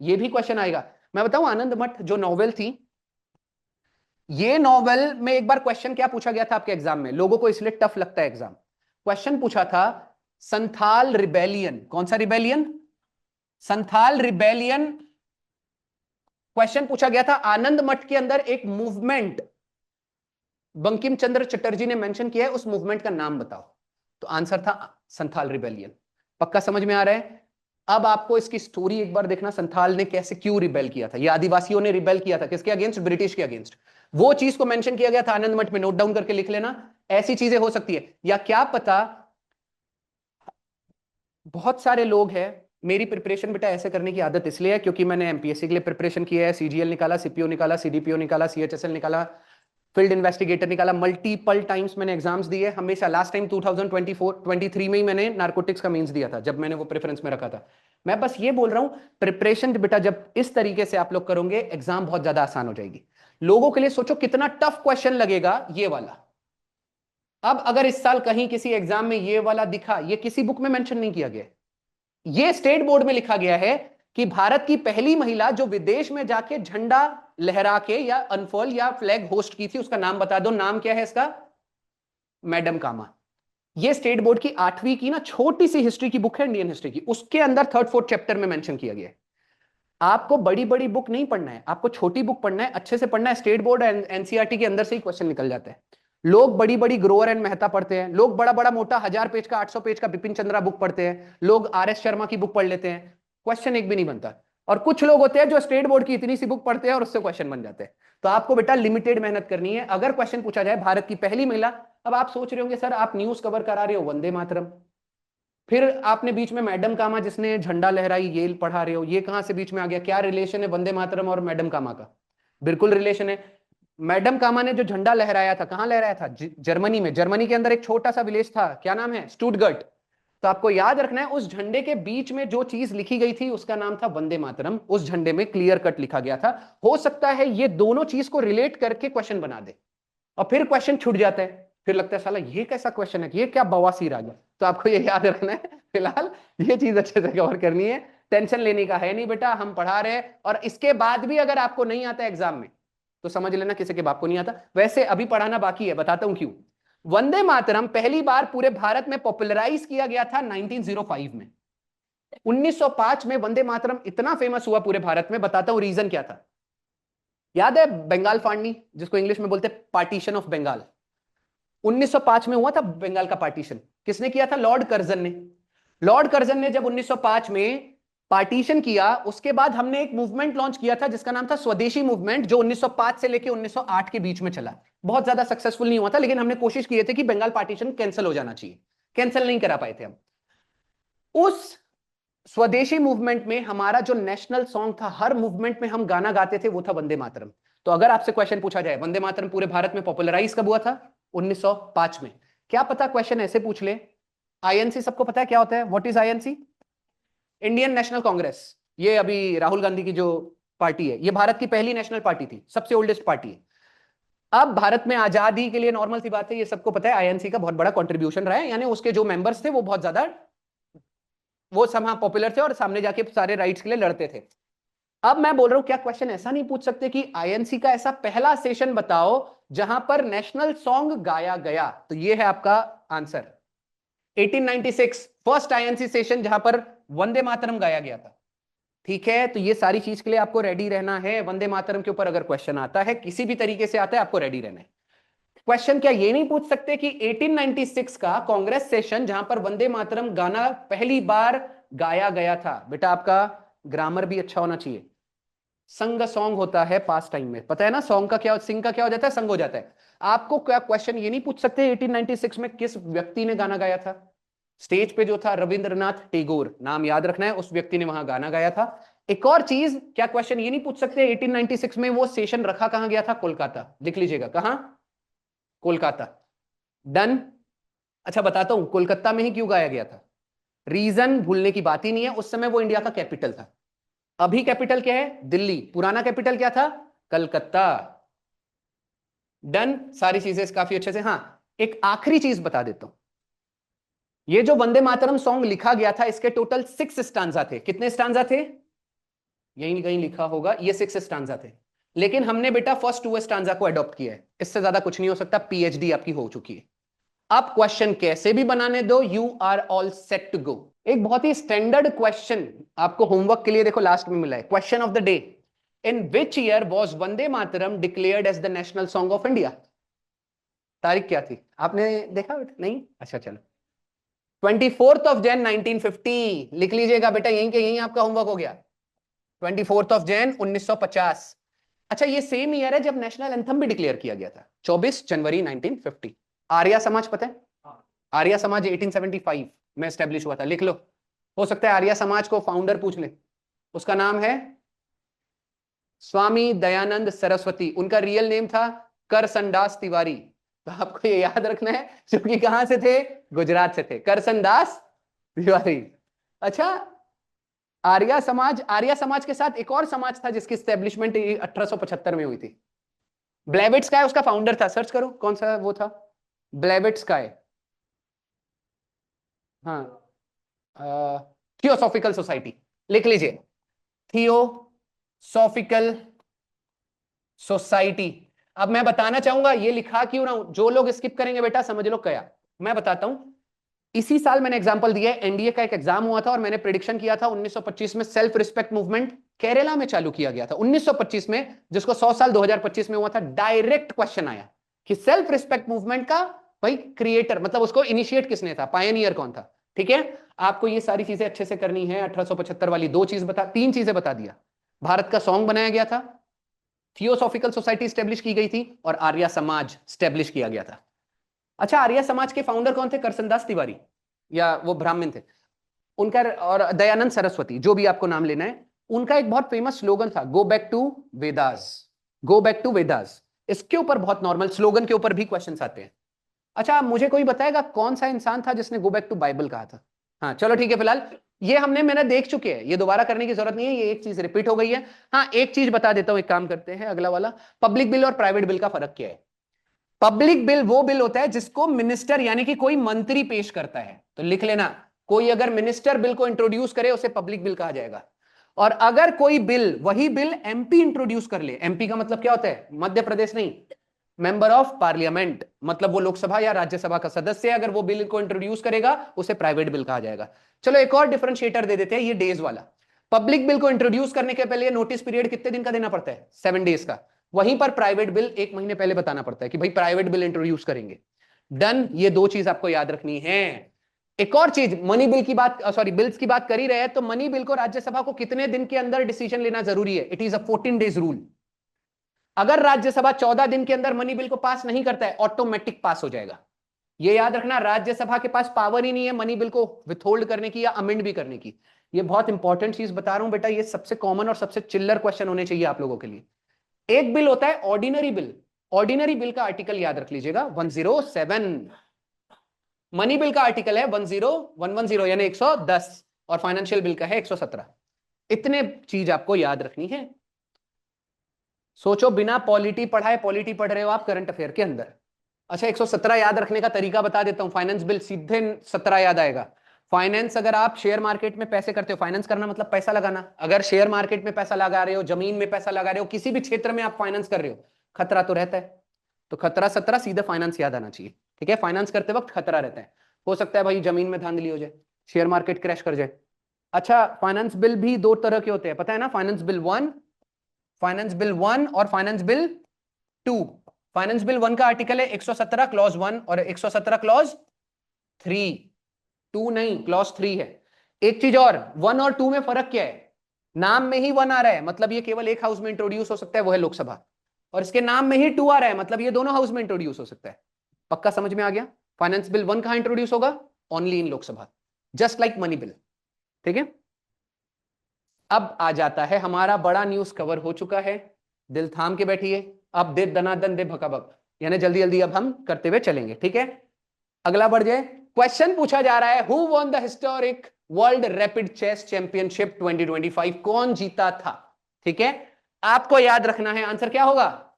ये भी क्वेश्चन आएगा। मैं बताऊं, आनंद मठ जो नॉवेल थी, ये नॉवेल में एक बार क्वेश्चन क्या पूछा गया था आपके एग्जाम में, लोगों को इसलिए टफ लगता है एग्जाम। क्वेश्चन पूछा था संथाल रिबेलियन, कौन सा रिबेलियन, संथाल रिबेलियन। क्वेश्चन पूछा गया था, आनंद मठ के अंदर एक मूवमेंट बंकिम चंद्र चटर्जी ने मेंशन किया है, उस मूवमेंट का नाम बताओ। तो आंसर था संथाल रिबेलियन। पक्का समझ में आ रहा है। अब आपको इसकी स्टोरी एक बार देखना, संथाल ने कैसे क्यों रिबेल किया था, ये आदिवासियों ने रिबेल किया था किसके अगेंस्ट, ब्रिटिश के अगेंस्ट। वो चीज को मेंशन किया गया था आनंद मठ में, नोट डाउन करके लिख लेना। ऐसी चीजें हो सकती है, या क्या पता बहुत सारे लोग हैं, मेरी प्रिपरेशन बेटा ऐसे करने की आदत इसलिए है क्योंकि मैंने एमपीएससी के लिए प्रिपरेशन किया है, सीजीएल निकाला, सीपीओ निकाला, सीडीपीओ निकाला, सीएचएसएल निकाला, फील्ड इन्वेस्टिगेटर निकाला, मल्टीपल टाइम्स मैंने एग्जाम्स दिए हमेशा। लास्ट टाइम 2024-23 में ही मैंने नारकोटिक्स का मींस दिया था, जब मैंने वो प्रेफरेंस में रखा था। मैं बस ये बोल रहा हूं, प्रिपरेशन बेटा जब इस तरीके से आप लोग करोगे, एग्जाम बहुत ज्यादा आसान हो जाएगी। लोगों के लिए सोचो कितना टफ क्वेश्चन लगेगा ये वाला। अब अगर इस साल कहीं किसी एग्जाम में ये वाला दिखा, ये किसी बुक में मेंशन नहीं किया गया, ये स्टेट बोर्ड में लिखा गया है कि भारत की पहली महिला जो विदेश में जाके झंडा लहरा के या अनफर्ल या फ्लैग होस्ट की थी, उसका नाम बता दो, नाम क्या है इसका, मैडम कामा। ये स्टेट बोर्ड की 8वीं की ना छोटी सी हिस्ट्री की बुक है, इंडियन हिस्ट्री की, उसके अंदर 3rd-4th चैप्टर में मेंशन किया गया है। आपको बड़ी बड़ी बुक नहीं पढ़ना है, आपको छोटी बुक पढ़ना है, अच्छे से पढ़ना है। स्टेट बोर्ड एनसीईआरटी के अंदर से ही क्वेश्चन निकल जाता है। लोग बड़ी बड़ी ग्रोवर एंड मेहता पढ़ते हैं, लोग बड़ा बड़ा मोटा 1000 पेज का 800 पेज का बिपिन चंद्रा बुक पढ़ते हैं, लोग आरएस शर्मा की बुक पढ़ लेते हैं, क्वेश्चन एक भी नहीं बनता। और कुछ लोग होते हैं जो स्टेट बोर्ड की इतनी सी बुक पढ़ते हैं और उससे क्वेश्चन बन जाते हैं। तो आपको बेटा लिमिटेड मेहनत करनी है। अगर क्वेश्चन पूछा जाए भारत की पहली महिला, अब आप सोच रहे होंगे सर आप न्यूज कवर करा रहे हो वंदे मातरम, फिर आपने बीच में मैडम कामा जिसने झंडा लहराई ये पढ़ा रहे हो, ये कहां से बीच में आ गया, क्या रिलेशन है वंदे मातरम और मैडम कामा का, बिल्कुल रिलेशन है। मैडम कामा ने जो झंडा लहराया था, कहां लहराया था, जर्मनी में। जर्मनी के अंदर एक छोटा सा विलेज था, क्या नाम है, स्टुटगर्ट। तो आपको याद रखना है, उस झंडे के बीच में जो चीज लिखी गई थी उसका नाम था वंदे मातरम, उस झंडे में क्लियर कट लिखा गया था। हो सकता है ये दोनों चीज को रिलेट करके क्वेश्चन बना दे, और फिर क्वेश्चन छूट जाता है, फिर लगता है साला ये कैसा क्वेश्चन है, ये क्या बवासीर आ गया। तो आपको ये याद रखना है, फिलहाल ये चीज अच्छे से कवर करनी है, टेंशन लेने का है नहीं बेटा, हम पढ़ा रहे हैं। और इसके बाद भी अगर आपको नहीं आता एग्जाम में तो समझ लेना किसी के बाप को नहीं आता। वैसे अभी पढ़ाना बाकी है, बताता हूं क्यों। वंदे मातरम पहली बार पूरे भारत में पॉपुलराइज किया गया था 1905 में। 1905 में वंदे मातरम इतना फेमस हुआ पूरे भारत में, बताता हूं रीजन क्या था। याद है बंगाल फाड़नी, जिसको इंग्लिश में बोलते पार्टीशन ऑफ बंगाल, 1905 में हुआ था बंगाल का पार्टीशन। किसने किया था, लॉर्ड कर्जन ने। लॉर्ड कर्जन ने जब 1905 में पार्टीशन किया, उसके बाद हमने एक मूवमेंट लॉन्च किया था जिसका नाम था स्वदेशी मूवमेंट, जो 1905 से लेकर 1908 के बीच में चला। बहुत ज्यादा सक्सेसफुल नहीं हुआ था, लेकिन हमने कोशिश की थी कि बंगाल पार्टीशन कैंसिल हो जाना चाहिए, कैंसिल नहीं करा पाए थे हम। उस स्वदेशी मूवमेंट में हमारा जो नेशनल सॉन्ग था, हर मूवमेंट में हम गाना गाते थे, वो था वंदे मातरम। तो अगर आपसे क्वेश्चन पूछा जाए वंदे मातरम पूरे भारत में पॉपुलराइज कब हुआ था, 1905 में। क्या पता क्वेश्चन ऐसे पूछ ले, आईएनसी सबको पता है क्या होता है, what is INC, Indian national Congress. ये अभी राहुल गांधी की जो पार्टी है, ये भारत की पहली नेशनल पार्टी थी, सबसे ओल्डेस्ट पार्टी है। अब भारत में आजादी के लिए नॉर्मल सी बात है, ये सबको पता है, आईएनसी का बहुत बड़ा कंट्रीब्यूशन रहा है, यानी उसके जो मेंबर्स थे वो बहुत ज्यादा वो सब पॉपुलर थे और सामने जाके सारे राइट्स के लिए लड़ते थे। अब मैं बोल रहा हूं क्या क्वेश्चन ऐसा नहीं पूछ सकते कि आईएनसी का ऐसा पहला सेशन बताओ जहां पर नेशनल सॉन्ग गाया गया? तो ये है आपका आंसर, 1896 फर्स्ट आईएनसी सेशन जहां पर वंदे मातरम गाया गया था। ठीक है, तो ये सारी चीज के लिए आपको रेडी रहना है। वंदे मातरम के ऊपर अगर क्वेश्चन आता है, किसी भी तरीके से आता है, आपको रेडी रहना है। क्वेश्चन क्या ये नहीं पूछ सकते कि 1896 का कांग्रेस सेशन जहां पर वंदे मातरम गाना पहली बार गाया गया था? बेटा आपका ग्रामर भी अच्छा होना चाहिए। संग सॉन्ग होता है पास टाइम में, पता है ना? सॉन्ग का क्या, सिंग का क्या हो जाता है? संग हो जाता है। आपको क्या क्वेश्चन ये नहीं पूछ सकते 1896 में किस व्यक्ति ने गाना गाया था? स्टेज पे जो था रविंद्रनाथ टैगोर, नाम याद रखना है, उस व्यक्ति ने वहां गाना गाया था। एक और चीज, क्या क्वेश्चन ये नहीं पूछ सकते 1896 में वो सेशन रखा कहां गया था? कोलकाता। लिख लीजिएगा, कहां? कोलकाता। डन। अच्छा बताता हूं कोलकाता में ही क्यों गाया गया था। रीजन भूलने की बात ही नहीं है, उस समय वो इंडिया का कैपिटल था। अभी कैपिटल क्या है? दिल्ली। पुराना कैपिटल क्या था? कलकत्ता। डन। सारी चीजें काफी अच्छे से। हाँ, एक आखिरी चीज बता देता हूं। ये जो वंदे मातरम सॉन्ग लिखा गया था, इसके टोटल 6 स्टांजा थे। कितने स्टांजा थे? यहीं कहीं लिखा होगा, ये 6 स्टांजा थे। लेकिन हमने बेटा फर्स्ट 2 स्टांजा को अडॉप्ट किया है, इससे ज्यादा कुछ नहीं हो सकता। पीएचडी आपकी हो चुकी है। आप क्वेश्चन कैसे भी बनाने दो, you are all set to go. एक बहुत ही स्टैंडर्ड क्वेश्चन आपको होमवर्क के लिए देखो लास्ट में मिला है। Question of the day, in which year was Vande Mataram declared as the national song of India? तारीख क्या थी? आपने देखा बेटा? नहीं? अच्छा चलो, 24 जनवरी 1950। लिख लीजिएगा बेटा, यहीं के यहीं आपका होमवर्क हो गया। 24 जनवरी 1950। अच्छा, ये सेम ईयर है जब नेशनल एंथम भी डिक्लेयर किया गया था, 24 जनवरी 1950। आर्या समाज पता है? आर्या समाज 1875 में एस्टेब्लिश हुआ था, लिख लो। हो सकता है आर्या समाज को फाउंडर पूछ ले। उसका नाम है स्वामी दयानंद सरस्वती। उनका रियल नेम था करसनदास तिवारी। तो आपको ये याद रखना है, जो कि कहां से थे? गुजरात से थे, करसनदास तिवारी। अच्छा, आर्या समाज के साथ एक और समाज था जिसकी स्टेब्लिशमेंट 1875 में हुई थी। ब्लेवेट्स्काय उसका फाउंडर था। सर्च करो कौन सा वो था, ब्लेवेट्स्काय। हाँ, थियोसॉफिकल सोसाइटी। लिख लीजिए, थियोसॉफिकल सोसाइटी। अब मैं बताना चाहूंगा ये लिखा क्यों रहा हूं, जो लोग स्किप करेंगे बेटा समझ लो क्या। मैं बताता हूं, इसी साल मैंने एग्जांपल दिया है, एनडीए का एक एग्जाम हुआ था और मैंने प्रिडिक्शन किया था 1925 में सेल्फ रिस्पेक्ट मूवमेंट केरला में चालू किया गया था 1925 में, जिसको 100 साल 2025 में हुआ था। डायरेक्ट क्वेश्चन आया कि सेल्फ रिस्पेक्ट मूवमेंट का भाई क्रिएटर, मतलब उसको इनिशिएट किसने था, पायनियर कौन था? ठीक है, आपको ये सारी चीजें अच्छे से करनी है। 1875 वाली 2 चीज बता, 3 चीजें बता दिया। भारत का सॉन्ग बनाया गया था, थियोसॉफिकल सोसाइटी स्टेब्लिश की गई थी, और आर्य समाज स्टेब्लिश किया गया था। अच्छा, आर्य समाज के फाउंडर कौन थे? करसनदास तिवारी, या वो ब्राह्मण थे उनका, और दयानंद सरस्वती, जो भी आपको नाम लेना है। उनका एक बहुत फेमस स्लोगन था, go back to Vedas. Go back to Vedas. इसके ऊपर बहुत नॉर्मल स्लोगन के ऊपर भी क्वेश्चंस आते हैं। अच्छा, मुझे कोई बताएगा कौन सा इंसान था जिसने गो बैक टू बाइबल कहा था? हाँ चलो ठीक है, फिलहाल ये मैंने देख चुके हैं, ये दोबारा करने की जरूरत नहीं है, ये एक चीज रिपीट हो गई है। हाँ, एक चीज बता देता हूं, एक काम करते हैं अगला वाला। पब्लिक बिल और प्राइवेट बिल का फर्क क्या है? पब्लिक बिल वो बिल होता है जिसको मिनिस्टर यानी कि कोई मंत्री पेश करता है। तो लिख लेना, कोई अगर मिनिस्टर बिल को इंट्रोड्यूस करे उसे पब्लिक बिल कहा जाएगा। और अगर कोई बिल, वही बिल एमपी इंट्रोड्यूस कर ले, एमपी का मतलब क्या होता है? मध्य प्रदेश नहीं, मेंबर ऑफ पार्लियामेंट, मतलब वो लोकसभा या राज्यसभा का सदस्य, अगर वो बिल को इंट्रोड्यूस करेगा उसे प्राइवेट बिल कहा जाएगा। चलो एक और डिफरेंशिएटर दे देते हैं, ये डेज वाला। पब्लिक बिल को इंट्रोड्यूस करने के पहले नोटिस पीरियड कितने दिन का देना पड़ता है? 7 डेज का। वहीं पर प्राइवेट बिल 1 महीने पहले बताना पड़ता है कि भाई प्राइवेट बिल इंट्रोड्यूस करेंगे। डन, ये 2 चीज आपको याद रखनी है। एक और चीज, मनी बिल की बात, सॉरी बिल्स की बात कर ही रहे हैं, तो मनी बिल को राज्यसभा को कितने दिन के अंदर डिसीजन लेना जरूरी है? It is a 14 days rule. अगर राज्यसभा 14 दिन के अंदर मनी बिल को पास नहीं करता है, ऑटोमेटिक पास हो जाएगा। ये याद रखना, राज्यसभा के पास पावर ही नहीं है मनी बिल को विथहोल्ड करने की या अमेंड भी करने की। ये बहुत इंपॉर्टेंट चीज बता रहा हूं बेटा, ये सबसे कॉमन और सबसे चिल्लर क्वेश्चन होने चाहिए आप लोगों के लिए। एक बिल होता है ऑर्डिनरी बिल। ऑर्डिनरी बिल का आर्टिकल याद रख लीजिएगा, 107। मनी बिल का आर्टिकल है 10110 यानी 110, और फाइनेंशियल बिल का है 117। इतने चीज आपको याद रखनी है। सोचो, बिना पॉलिटी पढ़ाए पॉलिटी पढ़ रहे हो आप करंट अफेयर के अंदर। अच्छा, 117 याद रखने का तरीका बता देता हूं। फाइनेंस बिल सीधे 17 याद आएगा। फाइनेंस, अगर आप शेयर मार्केट में पैसे करते हो, फाइनेंस करना मतलब पैसा लगाना, अगर शेयर मार्केट में पैसा लगा रहे हो, जमीन में पैसा लगा रहे हो, किसी भी क्षेत्र में आप फाइनेंस कर रहे हो, खतरा तो रहता है। तो खतरा सतरा सीधे फाइनेंस याद आना चाहिए। ठीक है, फाइनेंस करते वक्त खतरा रहता है। हो सकता है भाई जमीन में धांधली हो जाए, शेयर मार्केट क्रैश कर जाए। अच्छा, फाइनेंस बिल भी दो तरह के होते हैं, पता है ना? फाइनेंस बिल वन और finance bill two. Finance bill one का आर्टिकल है 117 क्लॉज 1 और 117 क्लॉज 3। 2 नहीं, क्लॉज 3 है। एक चीज और, 1 और 2 में फर्क क्या है? नाम में ही 1 आ रहा है, मतलब ये केवल एक हाउस में इंट्रोड्यूस हो सकता है, वो है लोकसभा। और इसके नाम में ही 2 आ रहा है, मतलब ये दोनों हाउस में इंट्रोड्यूस हो सकता है। पक्का समझ में आ गया? फाइनेंस बिल 1 कहां इंट्रोड्यूस होगा? Only in Lok Sabha, just like money bill. ठीक है, अब आ जाता है हमारा बड़ा न्यूज कवर हो चुका है। दिल थाम के बैठिए, अब दे दनादन दे भकाभक, यानी जल्दी जल्दी अब हम करते हुए चलेंगे। ठीक है, अगला बढ़ जाए। क्वेश्चन पूछा जा रहा है, who won the historic world rapid chess championship 2025? कौन जीता था? ठीक है, आपको याद रखना है आंसर क्या होगा।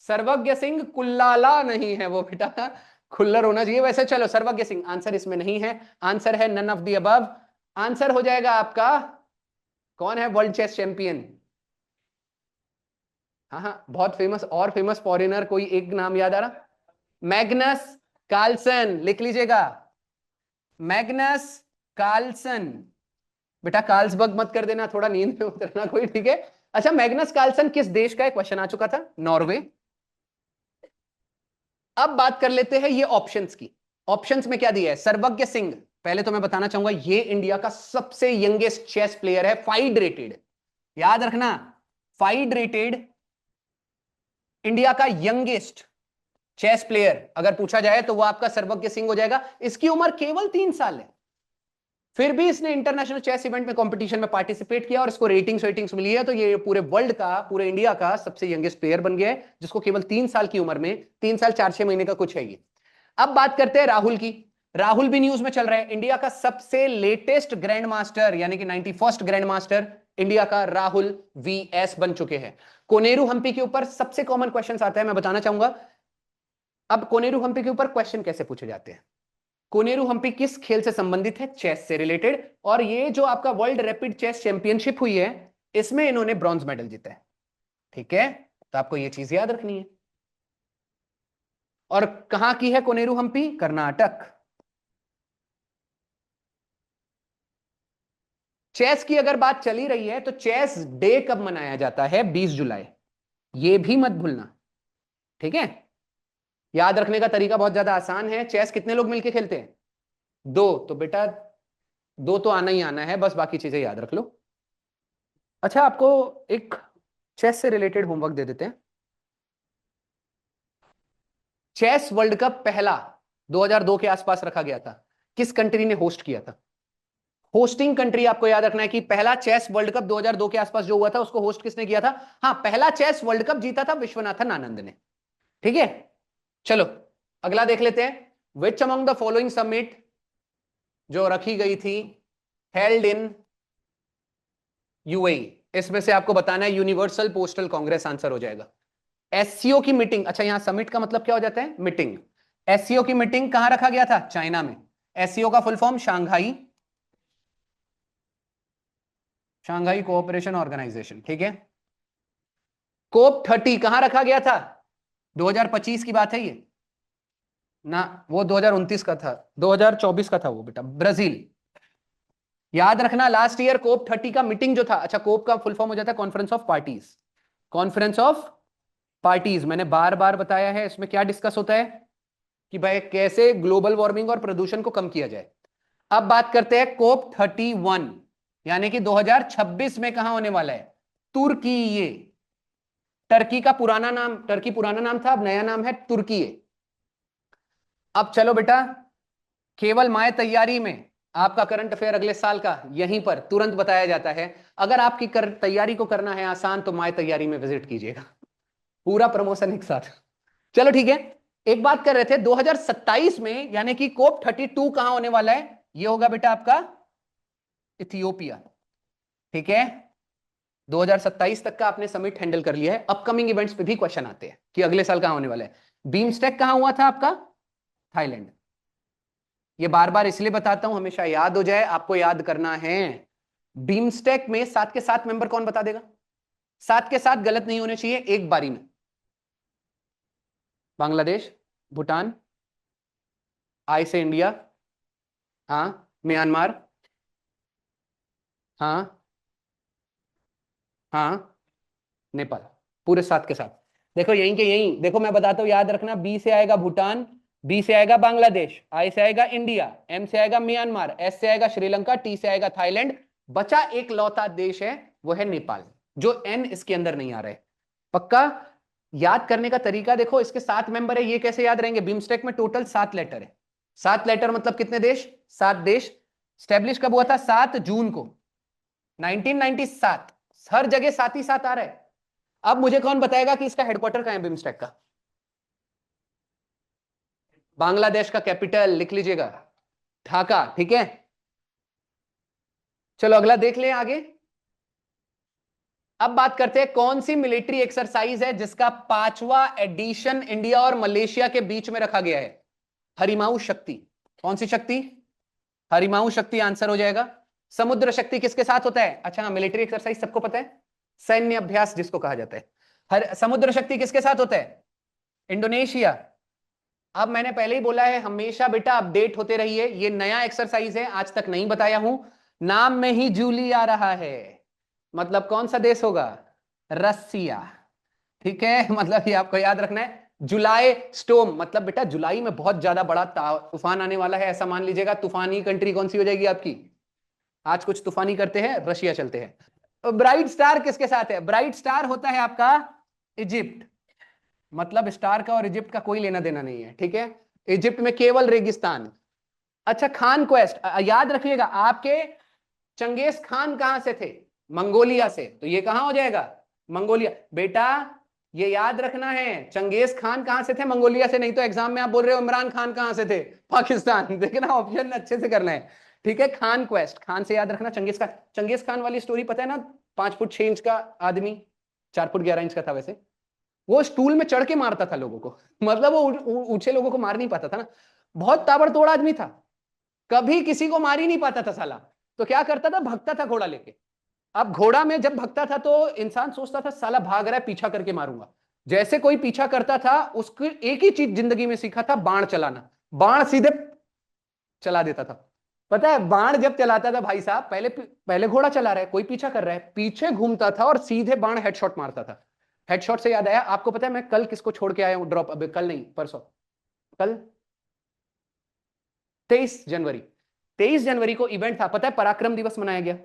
सर्वज्ञ सिंह कुल्लाला नहीं है वो बेटा, खुल्लर होना चाहिए वैसे। चलो, सर्वज्ञ सिंह आंसर इसमें नहीं है। आंसर है none of the above. Answer हो जाएगा आपका, कौन है वर्ल्ड चेस चैंपियन? हाँ हाँ, बहुत फेमस और फेमस फॉरेनर, कोई एक नाम याद आ रहा? मैग्नस कार्लसन, लिख लीजिएगा, मैग्नस कार्लसन। बेटा कार्ल्सबर्ग मत कर देना, थोड़ा नींद में उतरना कोई। ठीक है, अच्छा, मैग्नस कार्लसन किस देश का है? क्वेश्चन आ चुका था, नॉर्वे। अब बात कर लेते हैं ये ऑप्शंस की। ऑप्शंस में क्या दिया है? सर्वज्ञ सिंह, पहले तो मैं बताना चाहूंगा ये इंडिया का सबसे यंगेस्ट चेस प्लेयर है, फाइड रेटेड, याद रखना, फाइड रेटेड, इंडिया का यंगेस्ट चेस प्लेयर अगर पूछा जाए तो वो आपका सर्वज्ञ सिंह हो जाएगा। इसकी उम्र केवल 3 साल है, फिर भी इसने इंटरनेशनल चेस इवेंट में कंपटीशन में पार्टिसिपेट किया और इसको रेटिंग्स मिली है। तो ये पूरे वर्ल्ड का, पूरे इंडिया का सबसे यंगेस्ट प्लेयर बन गया है, जिसको केवल 3 साल की उम्र में, 3 साल 4-6 महीने का कुछ है ये। अब बात करते हैं राहुल की। राहुल भी न्यूज में चल रहा है, इंडिया का सबसे लेटेस्ट ग्रैंड मास्टर, यानी कि 91st ग्रैंड मास्टर इंडिया का राहुल वीएस बन चुके हैं। कोनेरू हम्पी के ऊपर सबसे कॉमन क्वेश्चन आता है, मैं बताना चाहूंगा। अब कोनेरू हम्पी के ऊपर क्वेश्चन कैसे पूछे जाते हैं? कोनेरू हम्पी किस खेल से संबंधित है? चेस से रिलेटेड। और ये जो आपका वर्ल्ड रैपिड चेस चैंपियनशिप हुई है, इसमें इन्होंने ब्रॉन्ज मेडल जीता है। ठीक है, तो आपको ये चीज याद रखनी है। और कहां की है कोनेरू हम्पी? कर्नाटक। चेस की अगर बात चली रही है तो चेस डे कब मनाया जाता है? 20 जुलाई, ये भी मत भूलना। ठीक है, याद रखने का तरीका बहुत ज्यादा आसान है। चेस कितने लोग मिलकर खेलते हैं? 2। तो बेटा 2 तो आना ही आना है, बस बाकी चीजें याद रख लो। अच्छा, आपको एक चेस से रिलेटेड होमवर्क दे देते हैं। चेस वर्ल्ड कप पहला 2002 के आसपास रखा गया था, किस कंट्री ने होस्ट किया था? होस्टिंग कंट्री आपको याद रखना है कि पहला चेस वर्ल्ड कप 2002 के आसपास जो हुआ था, उसको होस्ट किसने किया था? हाँ, पहला चेस वर्ल्ड कप जीता था विश्वनाथन आनंद ने। ठीक है, चलो अगला देख लेते हैं। Which among the following summit जो रखी गई थी हेल्ड इन यूएई, इसमें से आपको बताना है यूनिवर्सल पोस्टल कांग्रेस आंसर हो जाएगा। एससीओ की मीटिंग, अच्छा यहां समिट का मतलब क्या हो जाता है? मीटिंग। एससीओ की मीटिंग कहां रखा गया था? चाइना में। एससीओ का full form Shanghai Shanghai cooperation organisation. ठीक है, कोप 30 कहां रखा गया था? 2025 की बात है ये ना, वो 2029 का था, 2024 का था वो बेटा, ब्राजील। याद रखना, लास्ट ईयर कोप 30 का मीटिंग जो था, अच्छा कोप का फुल फॉर्म हो जाता है conference of parties. Conference of parties, मैंने बार बार बताया है, इसमें क्या डिस्कस होता है कि भाई कैसे ग्लोबल वार्मिंग और प्रदूषण को कम किया जाए। अब बात करते हैं कोप 31, यानी कि 2026 में कहां होने वाला है? तुर्की। ये टर्की का पुराना नाम, टर्की पुराना नाम था, अब नया नाम है तुर्की। अब चलो बेटा, केवल माय तैयारी में आपका करंट अफेयर अगले साल का यहीं पर तुरंत बताया जाता है। अगर आपकी तैयारी को करना है आसान तो माय तैयारी में विजिट कीजिएगा, पूरा प्रमोशन एक साथ। चलो ठीक है, एक बात कर रहे थे 2027 में, यानी कि कोप 32 कहां होने वाला है? ये होगा बेटा आपका इथियोपिया। ठीक है, 2027 तक का आपने समिट हैंडल कर लिया है। अपकमिंग इवेंट्स पे भी क्वेश्चन आते हैं कि अगले साल कहां होने वाला है। बीमस्टेक कहां हुआ था आपका? थाईलैंड। ये बार बार इसलिए बताता हूं हमेशा याद हो जाए, आपको याद करना है। बीमस्टेक में 7 के 7 मेंबर कौन बता देगा? 7 के 7 गलत नहीं होने चाहिए एक बारी में। बांग्लादेश, भूटान, आई से इंडिया, हाँ म्यांमार, हाँ हाँ नेपाल, पूरे 7 के 7। देखो यहीं के यहीं, देखो मैं बताता हूं याद रखना। बी से आएगा भूटान, बी से आएगा बांग्लादेश, आई से आएगा इंडिया, एम से आएगा म्यांमार, एस से आएगा श्रीलंका, टी से आएगा थाईलैंड। बचा एक लौता देश है, वो है नेपाल, जो एन इसके अंदर नहीं आ रहे। पक्का याद करने का तरीका देखो, इसके 7 मेंबर है, ये कैसे याद रहेंगे? बिम्स्टेक में टोटल 7 लेटर है। 7 लेटर मतलब कितने देश? 7 देश। स्टैब्लिश कब हुआ था? 7 जून को 1997। हर जगह साथ ही साथ आ रहा है। अब मुझे कौन बताएगा कि इसका हेडक्वार्टर कहां है बिम्स्टेक का? बांग्लादेश का कैपिटल लिख लीजिएगा, ढाका। ठीक है, चलो अगला देख लें आगे। अब बात करते हैं कौन सी मिलिट्री एक्सरसाइज है जिसका 5वां एडिशन इंडिया और मलेशिया के बीच में रखा गया है? हरिमाऊ शक्ति। कौन सी शक्ति? हरिमाऊ शक्ति आंसर हो जाएगा। समुद्र शक्ति किसके साथ होता है? अच्छा हाँ, मिलिट्री एक्सरसाइज सबको पता है, सैन्य अभ्यास जिसको कहा जाता है। समुद्र शक्ति किसके साथ होता है? इंडोनेशिया। अब मैंने पहले ही बोला है, हमेशा बेटा अपडेट होते रहिए। ये नया एक्सरसाइज है, आज तक नहीं बताया हूं। नाम में ही जूली आ रहा है, मतलब कौन सा देश होगा? रसिया। ठीक है मतलब ये आपको याद रखना है। जुलाई स्टोम मतलब बेटा जुलाई में बहुत ज्यादा बड़ा तूफान आने वाला है, ऐसा मान लीजिएगा। तूफानी कंट्री कौन सी हो जाएगी आपकी? आज कुछ तूफानी करते हैं, रशिया चलते हैं। ब्राइट स्टार किसके साथ है? ब्राइट स्टार होता है आपका इजिप्ट। मतलब स्टार का और इजिप्ट का कोई लेना देना नहीं है, ठीक है। इजिप्ट में केवल रेगिस्तान। अच्छा, खान क्वेस्ट याद रखिएगा। आपके चंगेज खान कहां से थे? मंगोलिया से। तो ये कहां हो जाएगा? मंगोलिया। बेटा ये याद रखना है, चंगेज खान कहां से थे? मंगोलिया से। नहीं तो एग्जाम में आप बोल रहे हो इमरान खान कहां से थे? पाकिस्तान। देखना ऑप्शन अच्छे से करना है, ठीक है। खान क्वेस्ट, खान से याद रखना चंगेज खान। चंगेज खान वाली स्टोरी पता है ना? 5 फुट 6 इंच का आदमी, 4 फुट 11 इंच का था वैसे। वो स्टूल में चढ़ के मारता था लोगों को मतलब वो ऊंचे लोगों को मार नहीं पाता था ना। बहुत ताबड़तोड़ आदमी था, कभी किसी को मार ही नहीं पाता था साला। तो क्या करता था? भगता था घोड़ा लेके। अब घोड़ा में जब भगता था तो इंसान सोचता था साला भाग रहा है, पीछा करके मारूंगा। जैसे कोई पीछा करता था, उसको एक ही चीज जिंदगी में सीखा था, बाण चलाना। बाण सीधे चला देता था। पता है बाण जब चलाता था भाई साहब, पहले पहले घोड़ा चला रहा है, कोई पीछा कर रहा है, पीछे घूमता था और सीधे बाण हेडशॉट मारता था। हेडशॉट से याद आया, आपको पता है मैं कल किसको छोड़ के आया हूं ड्रॉप? अभी कल नहीं, परसों, कल 23 जनवरी। 23 जनवरी को इवेंट था, पता है पराक्रम दिवस मनाया गया।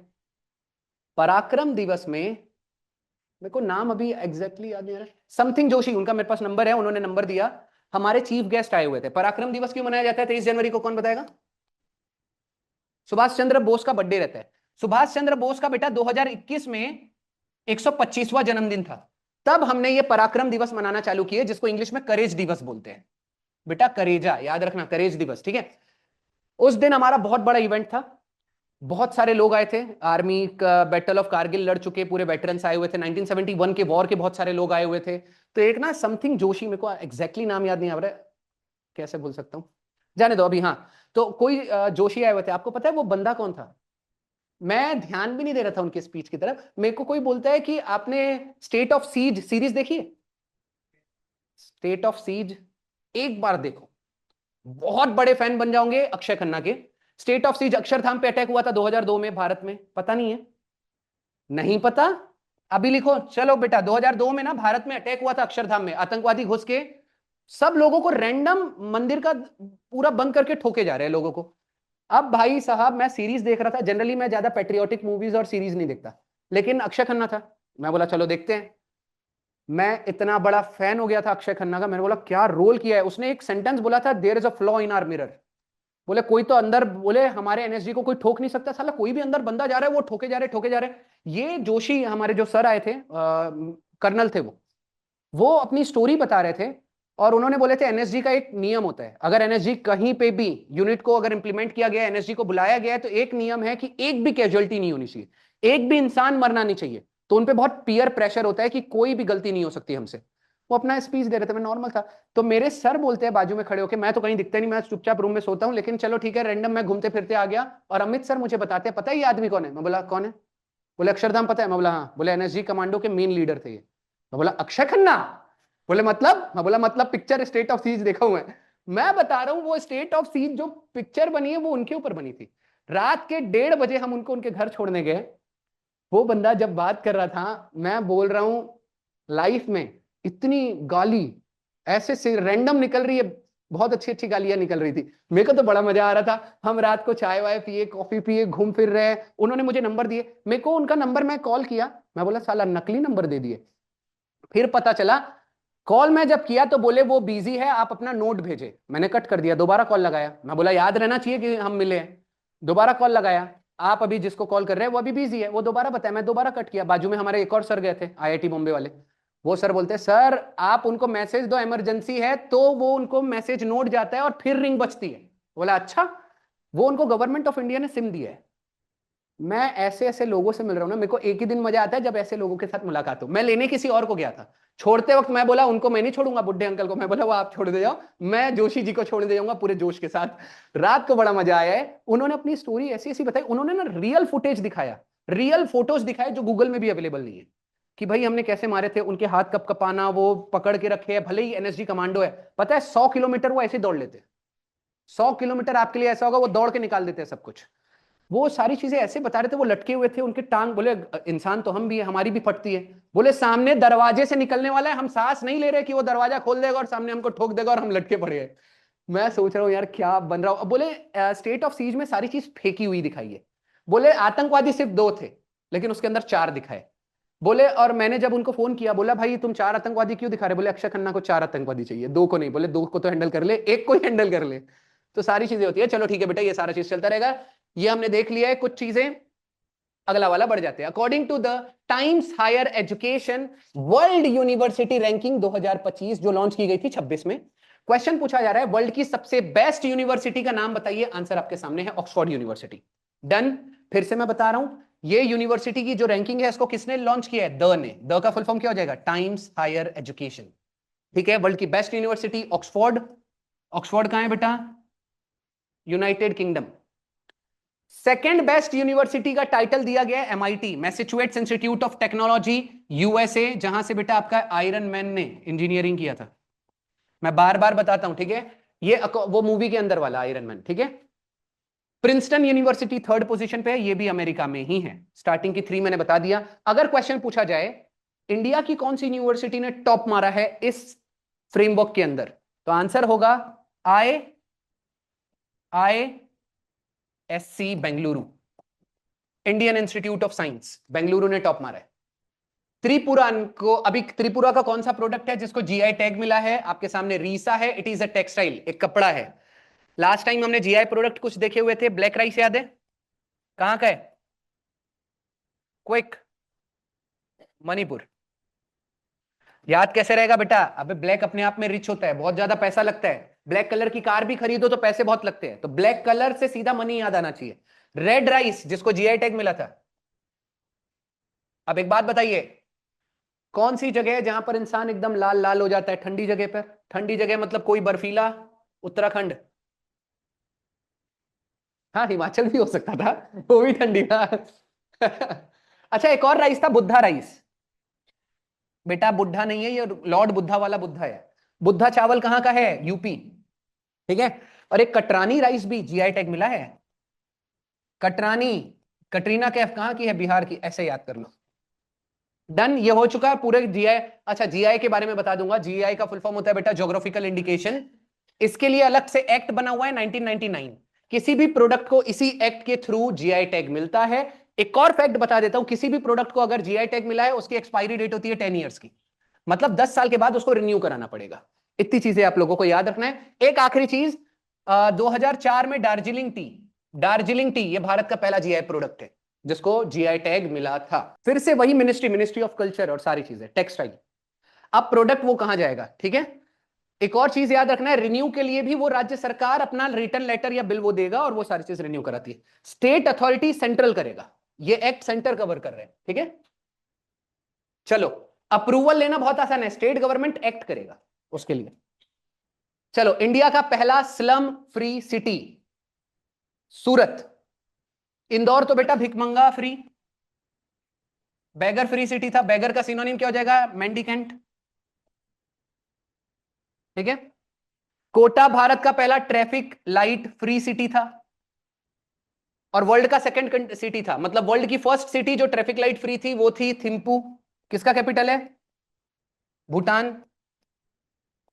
पराक्रम दिवस में मेरे को नाम अभी एग्जैक्टली याद नहीं आ रहा, समथिंग जोशी, उनका मेरे पास नंबर है, उन्होंने नंबर दिया। हमारे चीफ गेस्ट आए हुए थे। पराक्रम दिवस क्यों मनाया जाता है 23 जनवरी को, कौन बताएगा? सुभाष चंद्र बोस का बर्थडे रहता है। सुभाष चंद्र बोस का बेटा 2021 में 125वां जन्मदिन था। तब हमने ये पराक्रम दिवस मनाना चालू किए, जिसको इंग्लिश में करेज दिवस बोलते हैं। बेटा करेजा याद रखना, करेज दिवस, ठीक है। उस दिन हमारा बहुत बड़ा इवेंट था, बहुत सारे लोग आए थे। आर्मी का बैटल ऑफ कारगिल लड़ चुके पूरे वेटरन्स आए हुए थे, 1971 के वॉर के बहुत सारे लोग आए हुए थे। तो एक ना समथिंग जोशी, मेरे को एग्जैक्टली नाम याद नहीं आ रहा है, कैसे बोल सकता हूँ, जाने दो अभी। हाँ, तो कोई जोशी आए हुए थे। आपको पता है वो बंदा कौन था? मैं ध्यान भी नहीं दे रहा था उनके स्पीच की तरफ। मेरे को कोई बोलता है कि आपने स्टेट ऑफ सीज सीरीज देखी है? स्टेट ऑफ सीज एक बार देखो, बहुत बड़े फैन बन जाओगे अक्षय खन्ना के। स्टेट ऑफ सीज अक्षरधाम पे अटैक हुआ था 2002 में भारत में, पता नहीं है? नहीं पता? अभी लिखो, चलो बेटा 2002 में ना भारत में अटैक हुआ था अक्षरधाम में, आतंकवादी घुस के सब लोगों को रैंडम मंदिर का पूरा बंद करके ठोके जा रहे हैं लोगों को। अब भाई साहब मैं सीरीज देख रहा था, जनरली मैं ज्यादा पेट्रियोटिक मूवीज और सीरीज नहीं देखता, लेकिन अक्षय खन्ना था, मैं बोला चलो देखते हैं। मैं इतना बड़ा फैन हो गया था अक्षय खन्ना का, मैंने बोला क्या रोल किया है उसने। एक सेंटेंस बोला था, there is a flaw in our mirror. बोले कोई तो अंदर, बोले हमारे एनएसजी को कोई ठोक नहीं सकता, साला कोई भी अंदर बंदा जा रहा है वो ठोके जा रहे ठोके जा रहे। ये जोशी हमारे जो सर आए थे, कर्नल थे वो अपनी स्टोरी बता रहे थे। और उन्होंने बोले थे एनएसजी का एक नियम होता है, अगर एनएसजी कहीं पे भी यूनिट को अगर इंप्लीमेंट किया गया, एनएसजी को बुलाया गया है, तो एक नियम है कि एक भी कैजुअलिटी नहीं होनी चाहिए, एक भी इंसान मरना नहीं चाहिए। तो उनपे बहुत पीयर प्रेशर होता है कि कोई भी गलती नहीं हो सकती हमसे। वो अपना स्पीच दे रहे थे, मैं नॉर्मल था। तो मेरे सर बोलते हैं बाजू में खड़े होके, मैं तो कहीं दिखता नहीं, मैं चुपचाप रूम में सोता हूँ, लेकिन चलो ठीक है, रैंडम मैं घूमते फिरते आ गया, और अमित सर मुझे बताते हैं, पता है ये आदमी कौन है? मैं बोला कौन है? बोले अक्षरधाम पता है? मैं बोला हाँ। बोले एनएसजी कमांडो के मेन लीडर थे ये। मैं बोला अक्षय खन्ना? बोले मतलब? मैं बोला मतलब पिक्चर स्टेट ऑफ सीज देखा हुआ है। मैं बता रहा हूँ वो स्टेट ऑफ सीज जो पिक्चर बनी है वो उनके ऊपर बनी थी। रात के 1:30 बजे हम उनको उनके घर छोड़ने गए। वो बंदा जब बात कर रहा था, मैं बोल रहा हूं लाइफ में इतनी गाली ऐसे से रैंडम निकल रही है, बहुत अच्छी अच्छी गालियां निकल रही थी। मेरे को तो बड़ा मजा आ रहा था। हम रात को चाय वाय पिए, कॉफी पिए, घूम फिर रहे हैं। उन्होंने मुझे नंबर दिए, मेरे को उनका नंबर, मैं कॉल किया, मैं बोला साला नकली नंबर दे दिए। फिर पता चला, कॉल मैं जब किया तो बोले वो बिजी है, आप अपना नोट भेजे। मैंने कट कर दिया, दोबारा कॉल लगाया, मैं बोला याद रहना चाहिए कि हम मिले हैं। दोबारा कॉल लगाया, आप अभी जिसको कॉल कर रहे हैं वो अभी बिजी है, वो दोबारा बताया, मैं दोबारा कट किया। बाजू में हमारे एक और सर गए थे आईआईटी बॉम्बे वाले, वो सर बोलते सर आप उनको मैसेज दो इमरजेंसी है, तो वो उनको मैसेज नोट जाता है और फिर रिंग बजती है। बोला अच्छा, वो उनको गवर्नमेंट ऑफ इंडिया ने सिम दिया है। मैं ऐसे ऐसे लोगों से मिल रहा हूं ना, मेरे को एक ही दिन मजा आता है जब ऐसे लोगों के साथ मुलाकात हो। मैं लेने किसी और को गया था, छोड़ते वक्त मैं बोला उनको मैं नहीं छोड़ूंगा, बुड्ढे अंकल को मैं बोला वो आप छोड़ दे जाओ, मैं जोशी जी को छोड़ दे जाऊंगा पूरे जोश के साथ। रात को बड़ा मजा आया है, उन्होंने अपनी स्टोरी ऐसी ऐसी बताई, उन्होंने ना रियल फुटेज दिखाया, रियल फोटोज दिखाए जो गूगल में भी अवेलेबल नहीं है, कि भाई हमने कैसे मारे थे, उनके हाथ कप कपाना, वो पकड़ के रखे है, भले ही एनएसजी कमांडो है, पता है 100 किलोमीटर वो ऐसे दौड़ लेते, 100 किलोमीटर आपके लिए ऐसा होगा वो दौड़ के निकाल देते हैं सब कुछ। वो सारी चीजें ऐसे बता रहे थे, वो लटके हुए थे, उनके टांग, बोले इंसान तो हम भी है, हमारी भी फटती है। बोले सामने दरवाजे से निकलने वाला है, हम सांस नहीं ले रहे कि वो दरवाजा खोल देगा और सामने हमको ठोक देगा और हम लटके पड़े हैं। मैं सोच रहा हूँ यार क्या बन रहा हूँ। बोले स्टेट ऑफ सीज में सारी चीज फेंकी हुई दिखाई है। बोले आतंकवादी सिर्फ 2 थे, लेकिन उसके अंदर 4 दिखाए। बोले और मैंने जब उनको फोन किया, बोला भाई तुम 4 आतंकवादी क्यों दिखा रहे? बोले अक्षय खन्ना को 4 आतंकवादी चाहिए, 2 को नहीं। बोले 2 को तो हैंडल कर ले, 1 को ही हैंडल कर ले। तो सारी चीजें होती है। चलो ठीक है बेटा, ये सारा चीज चलता रहेगा, ये हमने देख लिया है कुछ चीजें। अगला वाला बढ़ जाते हैं। According to the times higher education world university ranking 2025 जो लॉन्च की गई थी 26 में, क्वेश्चन पूछा जा रहा है वर्ल्ड की सबसे बेस्ट यूनिवर्सिटी का नाम बताइए। आंसर आपके सामने है, ऑक्सफोर्ड यूनिवर्सिटी। डन। फिर से मैं बता रहा हूं, ये यूनिवर्सिटी की जो रैंकिंग है इसको किसने लॉन्च किया है? द ने। द का फुल फॉर्म क्या हो जाएगा? Times higher education. ठीक है, वर्ल्ड की बेस्ट यूनिवर्सिटी ऑक्सफोर्ड। ऑक्सफोर्ड कहां है बेटा? United kingdom. Second best university का टाइटल दिया गया है MIT, Massachusetts institute of technology, USA, जहां से बेटा आपका आयरन मैन ने इंजीनियरिंग किया था। मैं बार बार बताता हूं, ठीक है, ये वो मूवी के अंदर वाला आयरन मैन, ठीक है। प्रिंसटन यूनिवर्सिटी थर्ड पोजीशन पे है, ये भी अमेरिका में ही है। स्टार्टिंग की 3 मैंने बता दिया। अगर क्वेश्चन पूछा जाए इंडिया की कौन सी यूनिवर्सिटी ने टॉप मारा है इस फ्रेमवर्क के अंदर, तो आंसर होगा I I SC Bengaluru, Indian Institute of Science Bengaluru ने टॉप मारा है। त्रिपुरा को, अभी त्रिपुरा का कौन सा प्रोडक्ट है जिसको जीआई टैग मिला है? आपके सामने रीसा है, इट इज अ टेक्सटाइल, एक कपड़ा है। लास्ट टाइम हमने जीआई प्रोडक्ट कुछ देखे हुए थे, ब्लैक राइस याद है? कहां का है? क्विक, मणिपुर। याद कैसे रहेगा बेटा? अबे ब्लैक अपने आप में रिच होता है, बहुत ज्यादा पैसा लगता है। ब्लैक कलर की कार भी खरीदो तो पैसे बहुत लगते हैं, तो ब्लैक कलर से सीधा मनी याद आना चाहिए। रेड राइस जिसको जीआई टैग मिला था। अब एक बात बताइए, कौन सी जगह है जहां पर इंसान एकदम लाल लाल हो जाता है ठंडी जगह पर? ठंडी जगह मतलब कोई बर्फीला, उत्तराखंड। हाँ हिमाचल भी हो सकता था, वो भी ठंडी था। अच्छा एक और राइस था, बुद्धा राइस। बेटा बुद्धा नहीं है ये, लॉर्ड बुद्धा वाला बुद्धा है। बुद्धा चावल कहां का है? यूपी। ठीक है। और एक कटरानी राइस भी जीआई टैग मिला है। कटरानी, कटरीना कैफ कहां की है? बिहार की, ऐसे याद कर लो। डन, ये हो चुका है पूरे जीआई। अच्छा जीआई के बारे में बता दूंगा, जीआई का फुल फॉर्म होता है बेटा ज्योग्राफिकल इंडिकेशन। इसके लिए अलग से एक्ट बना हुआ है 1999। किसी भी प्रोडक्ट को इसी एक्ट के थ्रू जीआई टैग मिलता है। एक और फैक्ट बता देता हूं, किसी भी प्रोडक्ट को अगर जीआई टैग मिला है उसकी एक्सपायरी डेट होती है 10 ईयर्स की, मतलब 10 साल के बाद उसको रिन्यू कराना पड़ेगा। इतनी चीजें आप लोगों को याद रखना है। एक आखिरी चीज, 2004 में दार्जिलिंग टी, दार्जिलिंग टी ये भारत का पहला जीआई प्रोडक्ट है जिसको जीआई टैग मिला था। फिर से वही मिनिस्ट्री, मिनिस्ट्री ऑफ कल्चर और सारी चीजें, टेक्सटाइल। अब प्रोडक्ट वो कहां जाएगा? ठीक है। एक और चीज याद रखना है, रिन्यू के लिए भी वो राज्य सरकार अपना रिटर्न लेटर या बिल वो देगा और वो सारी चीज रिन्यू कराती है। स्टेट अथॉरिटी सेंट्रल करेगा, ये एक्ट सेंटर कवर कर रहे हैं। ठीक है, चलो अप्रूवल लेना बहुत आसान है, स्टेट गवर्नमेंट एक्ट करेगा उसके लिए। चलो, इंडिया का पहला स्लम फ्री सिटी सूरत। इंदौर तो बेटा भिकमंगा फ्री, बैगर फ्री सिटी था। बैगर का सिनोनिम क्या हो जाएगा? मेंडिकेंट। ठीक है। कोटा भारत का पहला ट्रैफिक लाइट फ्री सिटी था और वर्ल्ड का सेकंड सिटी था। मतलब वर्ल्ड की फर्स्ट सिटी जो ट्रैफिक लाइट फ्री थी वो थी थिम्पू। किसका कैपिटल है? भूटान।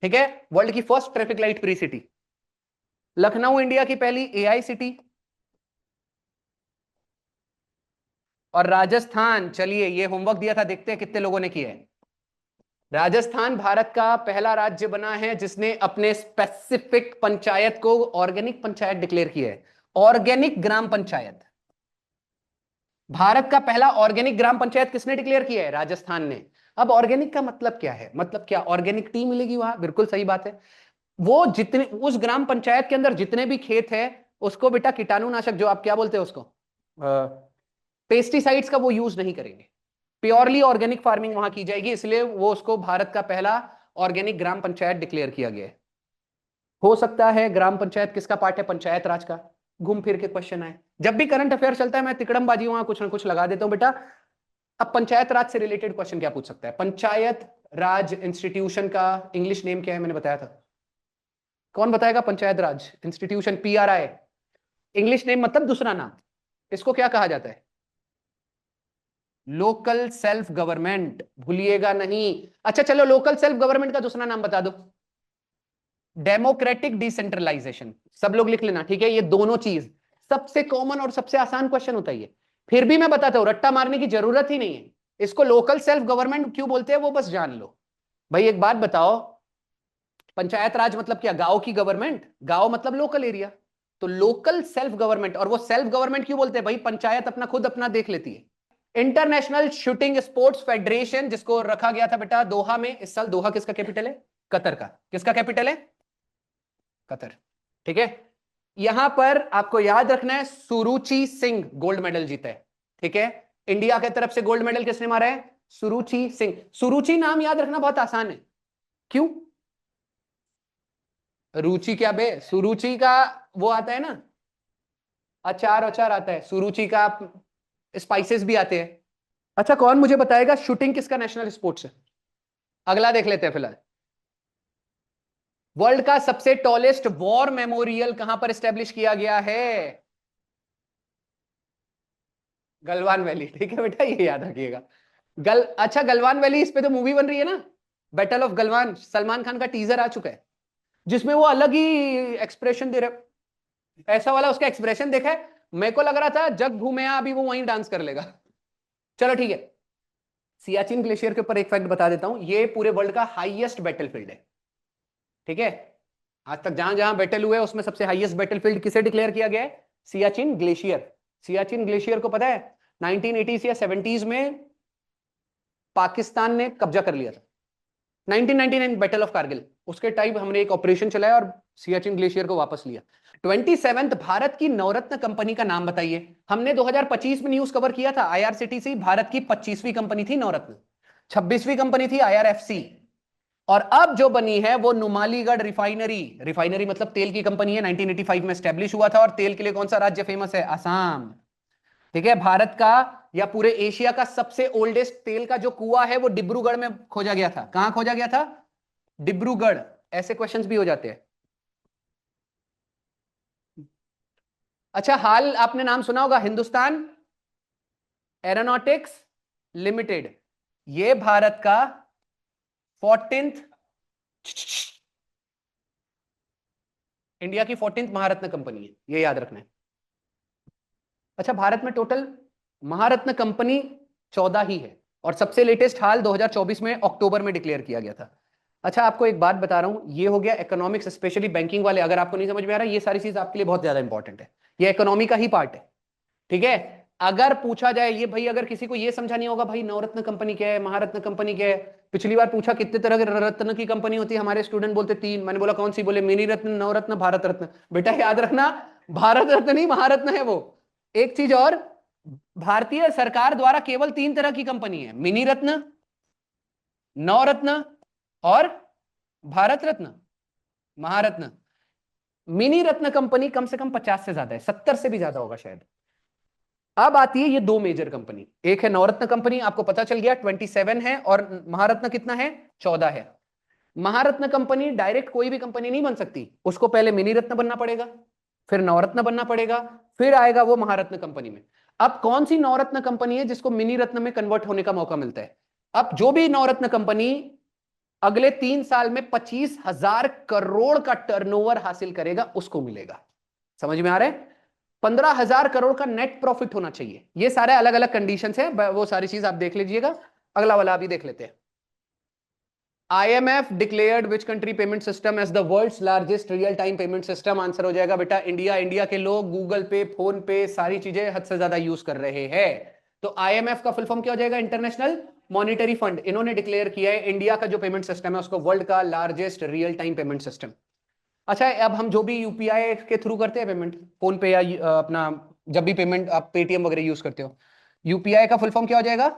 ठीक है, वर्ल्ड की first traffic light free city. Lucknow India की पहली एआई सिटी। और राजस्थान, चलिए ये होमवर्क दिया था, देखते हैं कितने लोगों ने किया है। राजस्थान भारत का पहला राज्य बना है जिसने अपने स्पेसिफिक पंचायत को ऑर्गेनिक पंचायत डिक्लेयर किया है। ऑर्गेनिक ग्राम पंचायत। भारत का पहला ऑर्गेनिक ग्राम पंचायत किसने डिक्लेयर किया है? राजस्थान ने। अब ऑर्गेनिक का मतलब क्या है? मतलब क्या ऑर्गेनिक टी मिलेगी वहां? बिल्कुल सही बात है। वो जितने उस ग्राम पंचायत के अंदर जितने भी खेत है उसको बेटा कीटाणुनाशक, जो आप क्या बोलते हैं उसको, पेस्टिसाइड्स का वो यूज नहीं करेंगे। प्योरली ऑर्गेनिक फार्मिंग वहां की जाएगी, इसलिए वो उसको भारत का पहला ऑर्गेनिक ग्राम पंचायत डिक्लेयर किया गया है। हो सकता है ग्राम पंचायत किसका पार्ट है? पंचायत राज का। घूम फिर के क्वेश्चन आए, जब भी करंट अफेयर चलता है मैं तिकड़मबाजी वहां कुछ ना कुछ लगा देता हूं बेटा। अब पंचायत राज से रिलेटेड क्वेश्चन क्या पूछ सकता है? पंचायत राज इंस्टीट्यूशन का इंग्लिश नेम क्या है? मैंने बताया था। कौन बताएगा? पंचायत राज इंस्टीट्यूशन, PRI। इंग्लिश नेम मतलब दूसरा नाम। इसको क्या कहा जाता है? लोकल सेल्फ गवर्नमेंट, भूलिएगा नहीं। अच्छा चलो, लोकल सेल्फ गवर्नमेंट का दूसरा नाम बता दो। Democratic decentralisation. सब लोग लिख लेना, ठीक है? ये दोनों चीज सबसे कॉमन और सबसे आसान क्वेश्चन होता है ये। फिर भी मैं बताता हूं, रट्टा मारने की जरूरत ही नहीं है। इसको लोकल सेल्फ गवर्नमेंट क्यों बोलते हैं वो बस जान लो। भाई एक बात बताओ, पंचायत राज मतलब क्या? गांव की गवर्नमेंट। गांव मतलब लोकल एरिया। तो लोकल सेल्फ गवर्नमेंट, और वो सेल्फ गवर्नमेंट क्यों बोलते हैं? भाई पंचायत अपना खुद अपना देख लेती है। इंटरनेशनल शूटिंग स्पोर्ट्स फेडरेशन, जिसको रखा गया था बेटा दोहा में इस साल। दोहा किसका कैपिटल है? कतर का। किसका कैपिटल है? कतर। ठीक है। यहां पर आपको याद रखना है, सुरुचि सिंह गोल्ड मेडल जीता है। ठीक है। इंडिया की तरफ से गोल्ड मेडल किसने मारा है? सुरुचि सिंह। सुरुचि नाम याद रखना बहुत आसान है। क्यों? रुचि क्या बे? सुरुचि का वो आता है ना, अचार अचार आता है। सुरुचि का स्पाइसेस भी आते हैं। अच्छा कौन मुझे बताएगा शूटिंग किसका नेशनल स्पोर्ट्स है? अगला देख लेते हैं फिलहाल। वर्ल्ड का सबसे टॉलेस्ट वॉर मेमोरियल कहां पर एस्टेब्लिश किया गया है? गलवान वैली। ठीक है बेटा, ये याद रखिएगा। अच्छा गलवान वैली, इस पे तो मूवी बन रही है ना, बैटल ऑफ गलवान। सलमान खान का टीजर आ चुका है जिसमें वो अलग ही एक्सप्रेशन दे रहे। ऐसा वाला उसका एक्सप्रेशन देखा है? मेरे को लग रहा था जग घूमे अभी वो वहीं डांस कर लेगा। चलो ठीक है। सियाचिन ग्लेशियर के ऊपर एक फैक्ट बता देता हूं, ये पूरे वर्ल्ड का हाईएस्ट बैटलफील्ड है। ठीक है। आज तक जहां जहां बैटल हुए उसमें सबसे हाईएस्ट बैटलफील्ड किसे डिक्लेयर किया गया है? सियाचिन ग्लेशियर। सियाचिन ग्लेशियर को पता है 1980s या 70s में पाकिस्तान ने कब्जा कर लिया था। 1999 बैटल ऑफ कारगिल, उसके टाइम हमने एक ऑपरेशन चलाया और सियाचिन ग्लेशियर को वापस लिया। 27th भारत की नवरत्न कंपनी का नाम बताइए। हमने 2025 में न्यूज कवर किया था, IRCTC भारत की 25वीं कंपनी थी नवरत्न, 26वीं कंपनी थी IRFC, और अब जो बनी है वो नुमालीगढ़ रिफाइनरी। रिफाइनरी मतलब तेल की कंपनी है, 1985 में स्टैब्लिश हुआ था। और तेल के लिए कौन सा राज्य फेमस है? आसाम। ठीक है। भारत का या पूरे एशिया का सबसे ओल्डेस्ट तेल का जो कुआं है वो डिब्रूगढ़ में खोजा गया था। कहां खोजा गया था? डिब्रूगढ़। ऐसे क्वेश्चंस भी हो जाते हैं। अच्छा, हाल आपने नाम सुना होगा हिंदुस्तान एरोनॉटिक्स लिमिटेड। ये भारत का 14th, इंडिया की 14th महारत्न कंपनी है, ये याद रखना है। अच्छा, भारत में टोटल महारत्न कंपनी 14 ही है और सबसे लेटेस्ट हाल 2024 में अक्टूबर में डिक्लेयर किया गया था। अच्छा आपको एक बात बता रहा हूं, ये हो गया इकोनॉमिक्स, स्पेशली बैंकिंग वाले। अगर आपको नहीं समझ में आ रहा, ये सारी चीज आपके लिए बहुत ज्यादा इंपॉर्टेंट है, ये इकोनॉमी का ही पार्ट है। ठीक है। अगर पूछा जाए ये, भाई अगर किसी को ये समझा नहीं होगा भाई नवरत्न कंपनी क्या है, महारत्न कंपनी क्या है। पिछली बार पूछा कितने तरह के रत्न की कंपनी होती है, हमारे स्टूडेंट बोलते 3। मैंने बोला कौन सी? बोले मिनी रत्न, नवरत्न, भारत रत्न। बेटा याद रखना, भारत रत्न नहीं महारत्न है वो। एक चीज और, भारतीय सरकार द्वारा केवल 3 तरह की कंपनी है, मिनी रत्न, नवरत्न और भारत रत्न, महारत्न। मिनी रत्न कंपनी कम से कम 50 से ज्यादा है, 70 से भी ज्यादा होगा शायद। अब आती है ये दो मेजर कंपनी, एक है नवरत्न कंपनी, आपको पता चल गया 27 है, और महारत्न कितना है, 14 है। महारत्न कंपनी डायरेक्ट कोई भी कंपनी नहीं बन सकती, उसको पहले मिनी रत्न बनना पड़ेगा, फिर नवरत्न बनना पड़ेगा, फिर आएगा वो महारत्न कंपनी में। अब कौन सी नवरत्न कंपनी है जिसको मिनी रत्न में कन्वर्ट होने का मौका मिलता है? अब जो भी नवरत्न कंपनी अगले 3 साल में 25,000 करोड़ का टर्नओवर हासिल करेगा उसको मिलेगा। समझ में आ रहा है? 15,000 करोड़ का नेट प्रॉफिट होना चाहिए। ये सारे अलग अलग कंडीशंस है, वो सारी चीज आप देख लीजिएगा। अगला वाला अभी देख लेते हैं। IMF declared which country payment system as the world's largest real time payment system? Answer हो जाएगा बेटा इंडिया। इंडिया के लोग गूगल पे, फोन पे, सारी चीजें हद से ज्यादा यूज कर रहे हैं। तो IMF का फुल फॉर्म क्या हो जाएगा? International monetary fund. इन्होंने डिक्लेयर किया है इंडिया का जो पेमेंट सिस्टम है उसको वर्ल्ड का largest real time payment system. अच्छा, अब हम जो भी यूपीआई के थ्रू करते हैं पेमेंट, फोन पे या अपना जब भी पेमेंट आप पेटीएम वगैरह यूज करते हो, यूपीआई का फुल फॉर्म क्या हो जाएगा?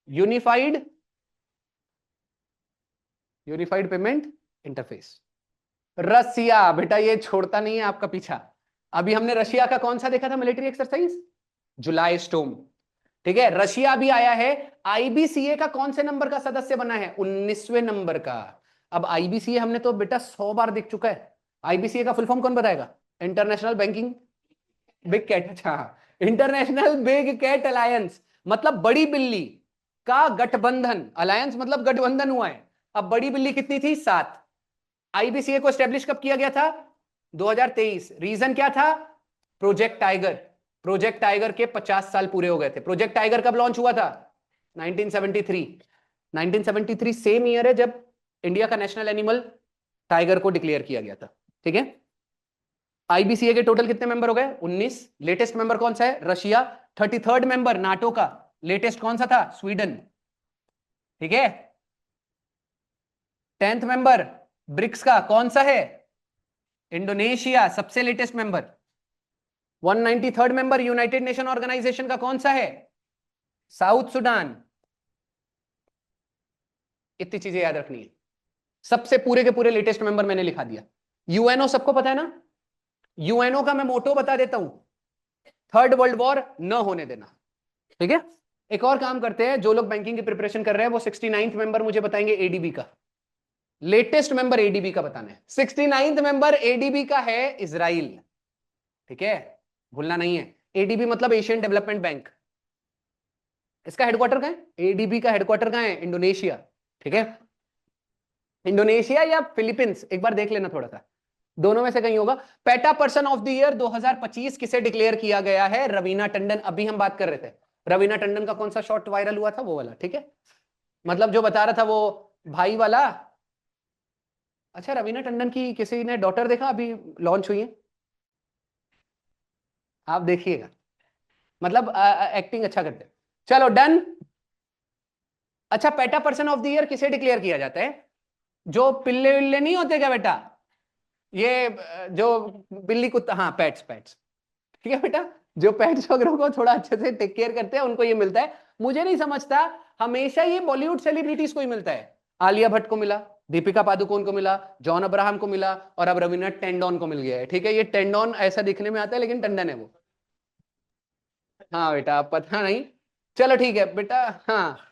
Unified unified payment interface. रसिया बेटा ये छोड़ता नहीं है आपका पीछा। अभी हमने रशिया का कौन सा देखा था मिलिट्री एक्सरसाइज? जुलाई स्टॉर्म। ठीक है, रशिया भी आया है। आईबीसीए का कौन से नंबर का सदस्य बना है? 19वें नंबर का। अब आईबीसीए हमने तो बेटा 100 बार देख चुका है। आईबीसीए का फुल फॉर्म कौन बताएगा? International banking big cat. अच्छा, इंटरनेशनल बिग कैट अलायंस, मतलब बड़ी बिल्ली का गठबंधन। अलायंस मतलब गठबंधन हुआ है। अब बड़ी बिल्ली कितनी थी? 7। आईबीसीए को स्टैब्लिश कब किया गया था? 2023। रीजन क्या था? Project tiger. प्रोजेक्ट टाइगर के 50 साल पूरे हो गए थे। प्रोजेक्ट टाइगर कब लॉन्च हुआ था? 1973। 1973 सेम ईयर है जब इंडिया का नेशनल एनिमल टाइगर को डिक्लेयर किया गया था। ठीक है, आईबीसीए के टोटल कितने मेंबर हो गए? 19। लेटेस्ट मेंबर कौन सा है? रशिया। 33rd मेंबर नाटो का लेटेस्ट कौन सा था? स्वीडन। ठीक है, 10th मेंबर ब्रिक्स का कौन सा है? इंडोनेशिया, सबसे latest member. 193rd member united nation organisation का कौन सा है? South Sudan. इतनी चीजें याद रखनी है। सबसे पूरे के पूरे लेटेस्ट मेंबर मैंने लिखा दिया। यूएनओ सबको पता है ना? यूएनओ का मैं मोटो बता देता हूं, थर्ड वर्ल्ड वॉर न होने देना। ठीक है, एक और काम करते हैं, जो लोग बैंकिंग की प्रिपरेशन कर रहे हैं वो 69th मेंबर मुझे बताएंगे एडीबी का। लेटेस्ट मेंबर एडीबी का बताना है। 69th मेंबर एडीबी का है इजराइल। ठीक है, भूलना नहीं है। एडीबी मतलब एशियन डेवलपमेंट बैंक। इसका हेडक्वार्टर कहां है? एडीबी का हेडक्वार्टर कहां है? इंडोनेशिया। ठीक है, इंडोनेशिया या फिलीपींस, एक बार देख लेना थोड़ा सा, दोनों में से कहीं होगा। PETA person of the year 2025 किसे डिक्लेयर किया गया है? रवीना टंडन। अभी हम बात कर रहे थे रवीना टंडन का कौन सा शॉट वायरल हुआ था, वो वाला। ठीक है, मतलब जो बता रहा था वो भाई वाला। अच्छा, रवीना टंडन की किसी ने डॉटर देखा? अभी लॉन्च हुई है, आप देखिएगा, मतलब एक्टिंग अच्छा करते हैं। चलो डन। अच्छा, PETA person of the year किसे डिक्लेयर किया जाता है? जो पिल्ले विल्ले नहीं होते क्या बेटा, ये जो बिल्ली कुत्ता, हाँ पैट्स पैट्स। ठीक है बेटा, जो पेट्स वगैरह को थोड़ा अच्छे से टेक केयर करते हैं उनको ये मिलता है। मुझे नहीं समझता, हमेशा ये बॉलीवुड सेलिब्रिटीज को ही मिलता है। आलिया भट्ट को मिला, दीपिका पादुकोण को मिला, जॉन अब्राहम को मिला, और अब रवीना टेंडोन को मिल गया है। ठीक है, ये टेंडोन ऐसा दिखने में आता है लेकिन टंडन है वो। हाँ बेटा, पता नहीं। चलो ठीक है बेटा। हाँ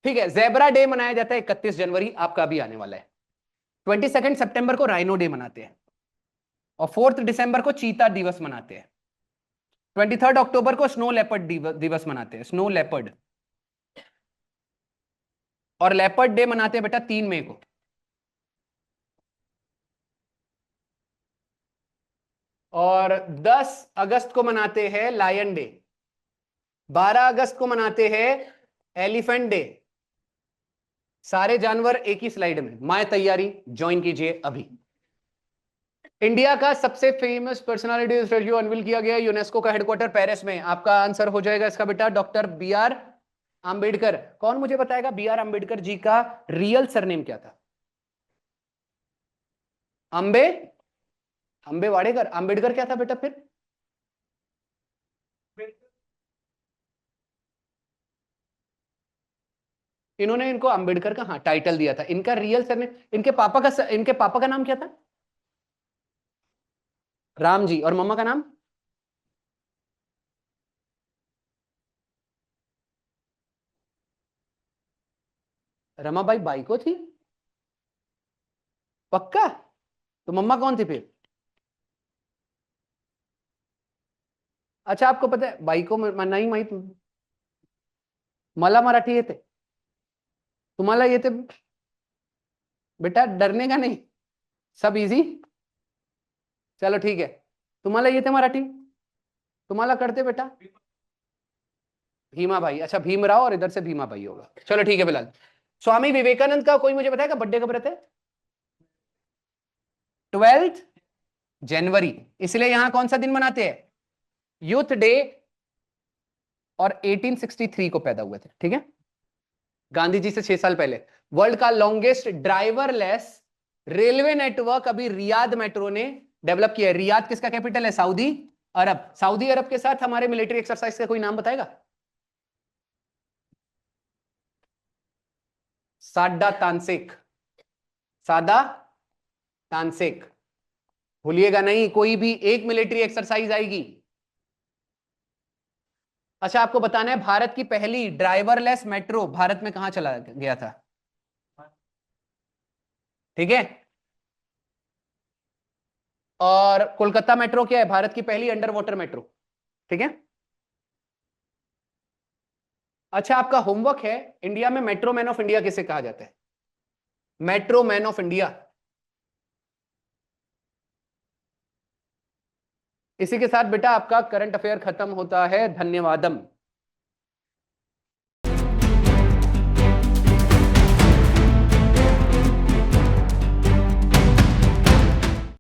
ठीक है, जेबरा डे मनाया जाता है 31 जनवरी, आपका भी आने वाला है। 22 सितंबर को राइनो डे मनाते हैं, और 4 दिसंबर को चीता दिवस मनाते हैं। 23 अक्टूबर को स्नो लेपर्ड दिवस मनाते हैं, स्नो लेपर्ड। और लेपर्ड डे मनाते हैं बेटा 3 मई को। और 10 अगस्त को मनाते हैं लायन डे। 12 अगस्त को मनाते हैं एलिफेंट डे। सारे जानवर एक ही स्लाइड में, माय तैयारी ज्वाइन कीजिए अभी। इंडिया का सबसे फेमस पर्सनालिटी स्टैच्यू अनवील किया गया यूनेस्को का हेडक्वार्टर पेरिस में। आपका आंसर हो जाएगा इसका बेटा डॉक्टर बी आर आम्बेडकर। कौन मुझे बताएगा बी आर आम्बेडकर जी का रियल सरनेम क्या था? अंबे अंबे वाडेकर। आम्बेडकर क्या था बेटा फिर? इन्होंने इनको अंबेडकर का हाँ टाइटल दिया था। इनका रियल सरनेम, इनके पापा का नाम क्या था? राम जी। और मम्मा का नाम? रमाबाई बाईको थी? पक्का? तो मम्मा कौन थी फिर? अच्छा, आपको पता है बाईको नहीं माहित? मला मराठी येते? तुम्हाला येते? बेटा डरने का नहीं, सब इजी। चलो ठीक है, तुम्हाला येते मराठी? तुम्हाला करते बेटा? भीमा भाई, अच्छा भीमराव और इधर से भीमा भाई होगा। चलो ठीक है फिलहाल। स्वामी विवेकानंद का कोई मुझे बताएगा बर्थडे कब रहता है? 12 जनवरी। इसलिए यहां कौन सा दिन मनाते हैं? Youth day. और 1863 को पैदा हुए थे, ठीक है। गांधी जी से 6 साल पहले। वर्ल्ड का लॉन्गेस्ट ड्राइवरलेस रेलवे नेटवर्क अभी रियाद मेट्रो ने डेवलप किया है। रियाद किसका कैपिटल है? सऊदी अरब। सऊदी अरब के साथ हमारे मिलिट्री एक्सरसाइज का कोई नाम बताएगा? साडा तानसेक। सादा तानसेक। भूलिएगा नहीं, कोई भी एक मिलिट्री एक्सरसाइज आएगी। अच्छा, आपको बताना है भारत की पहली ड्राइवरलेस मेट्रो भारत में कहां चला गया था? ठीक है। और कोलकाता मेट्रो क्या है? भारत की पहली अंडर वाटर मेट्रो। ठीक है। अच्छा, आपका होमवर्क है, इंडिया में मेट्रो मैन ऑफ इंडिया किसे कहा जाता है? Metro man of India. इसी के साथ बेटा आपका करंट अफेयर खत्म होता है। धन्यवादम।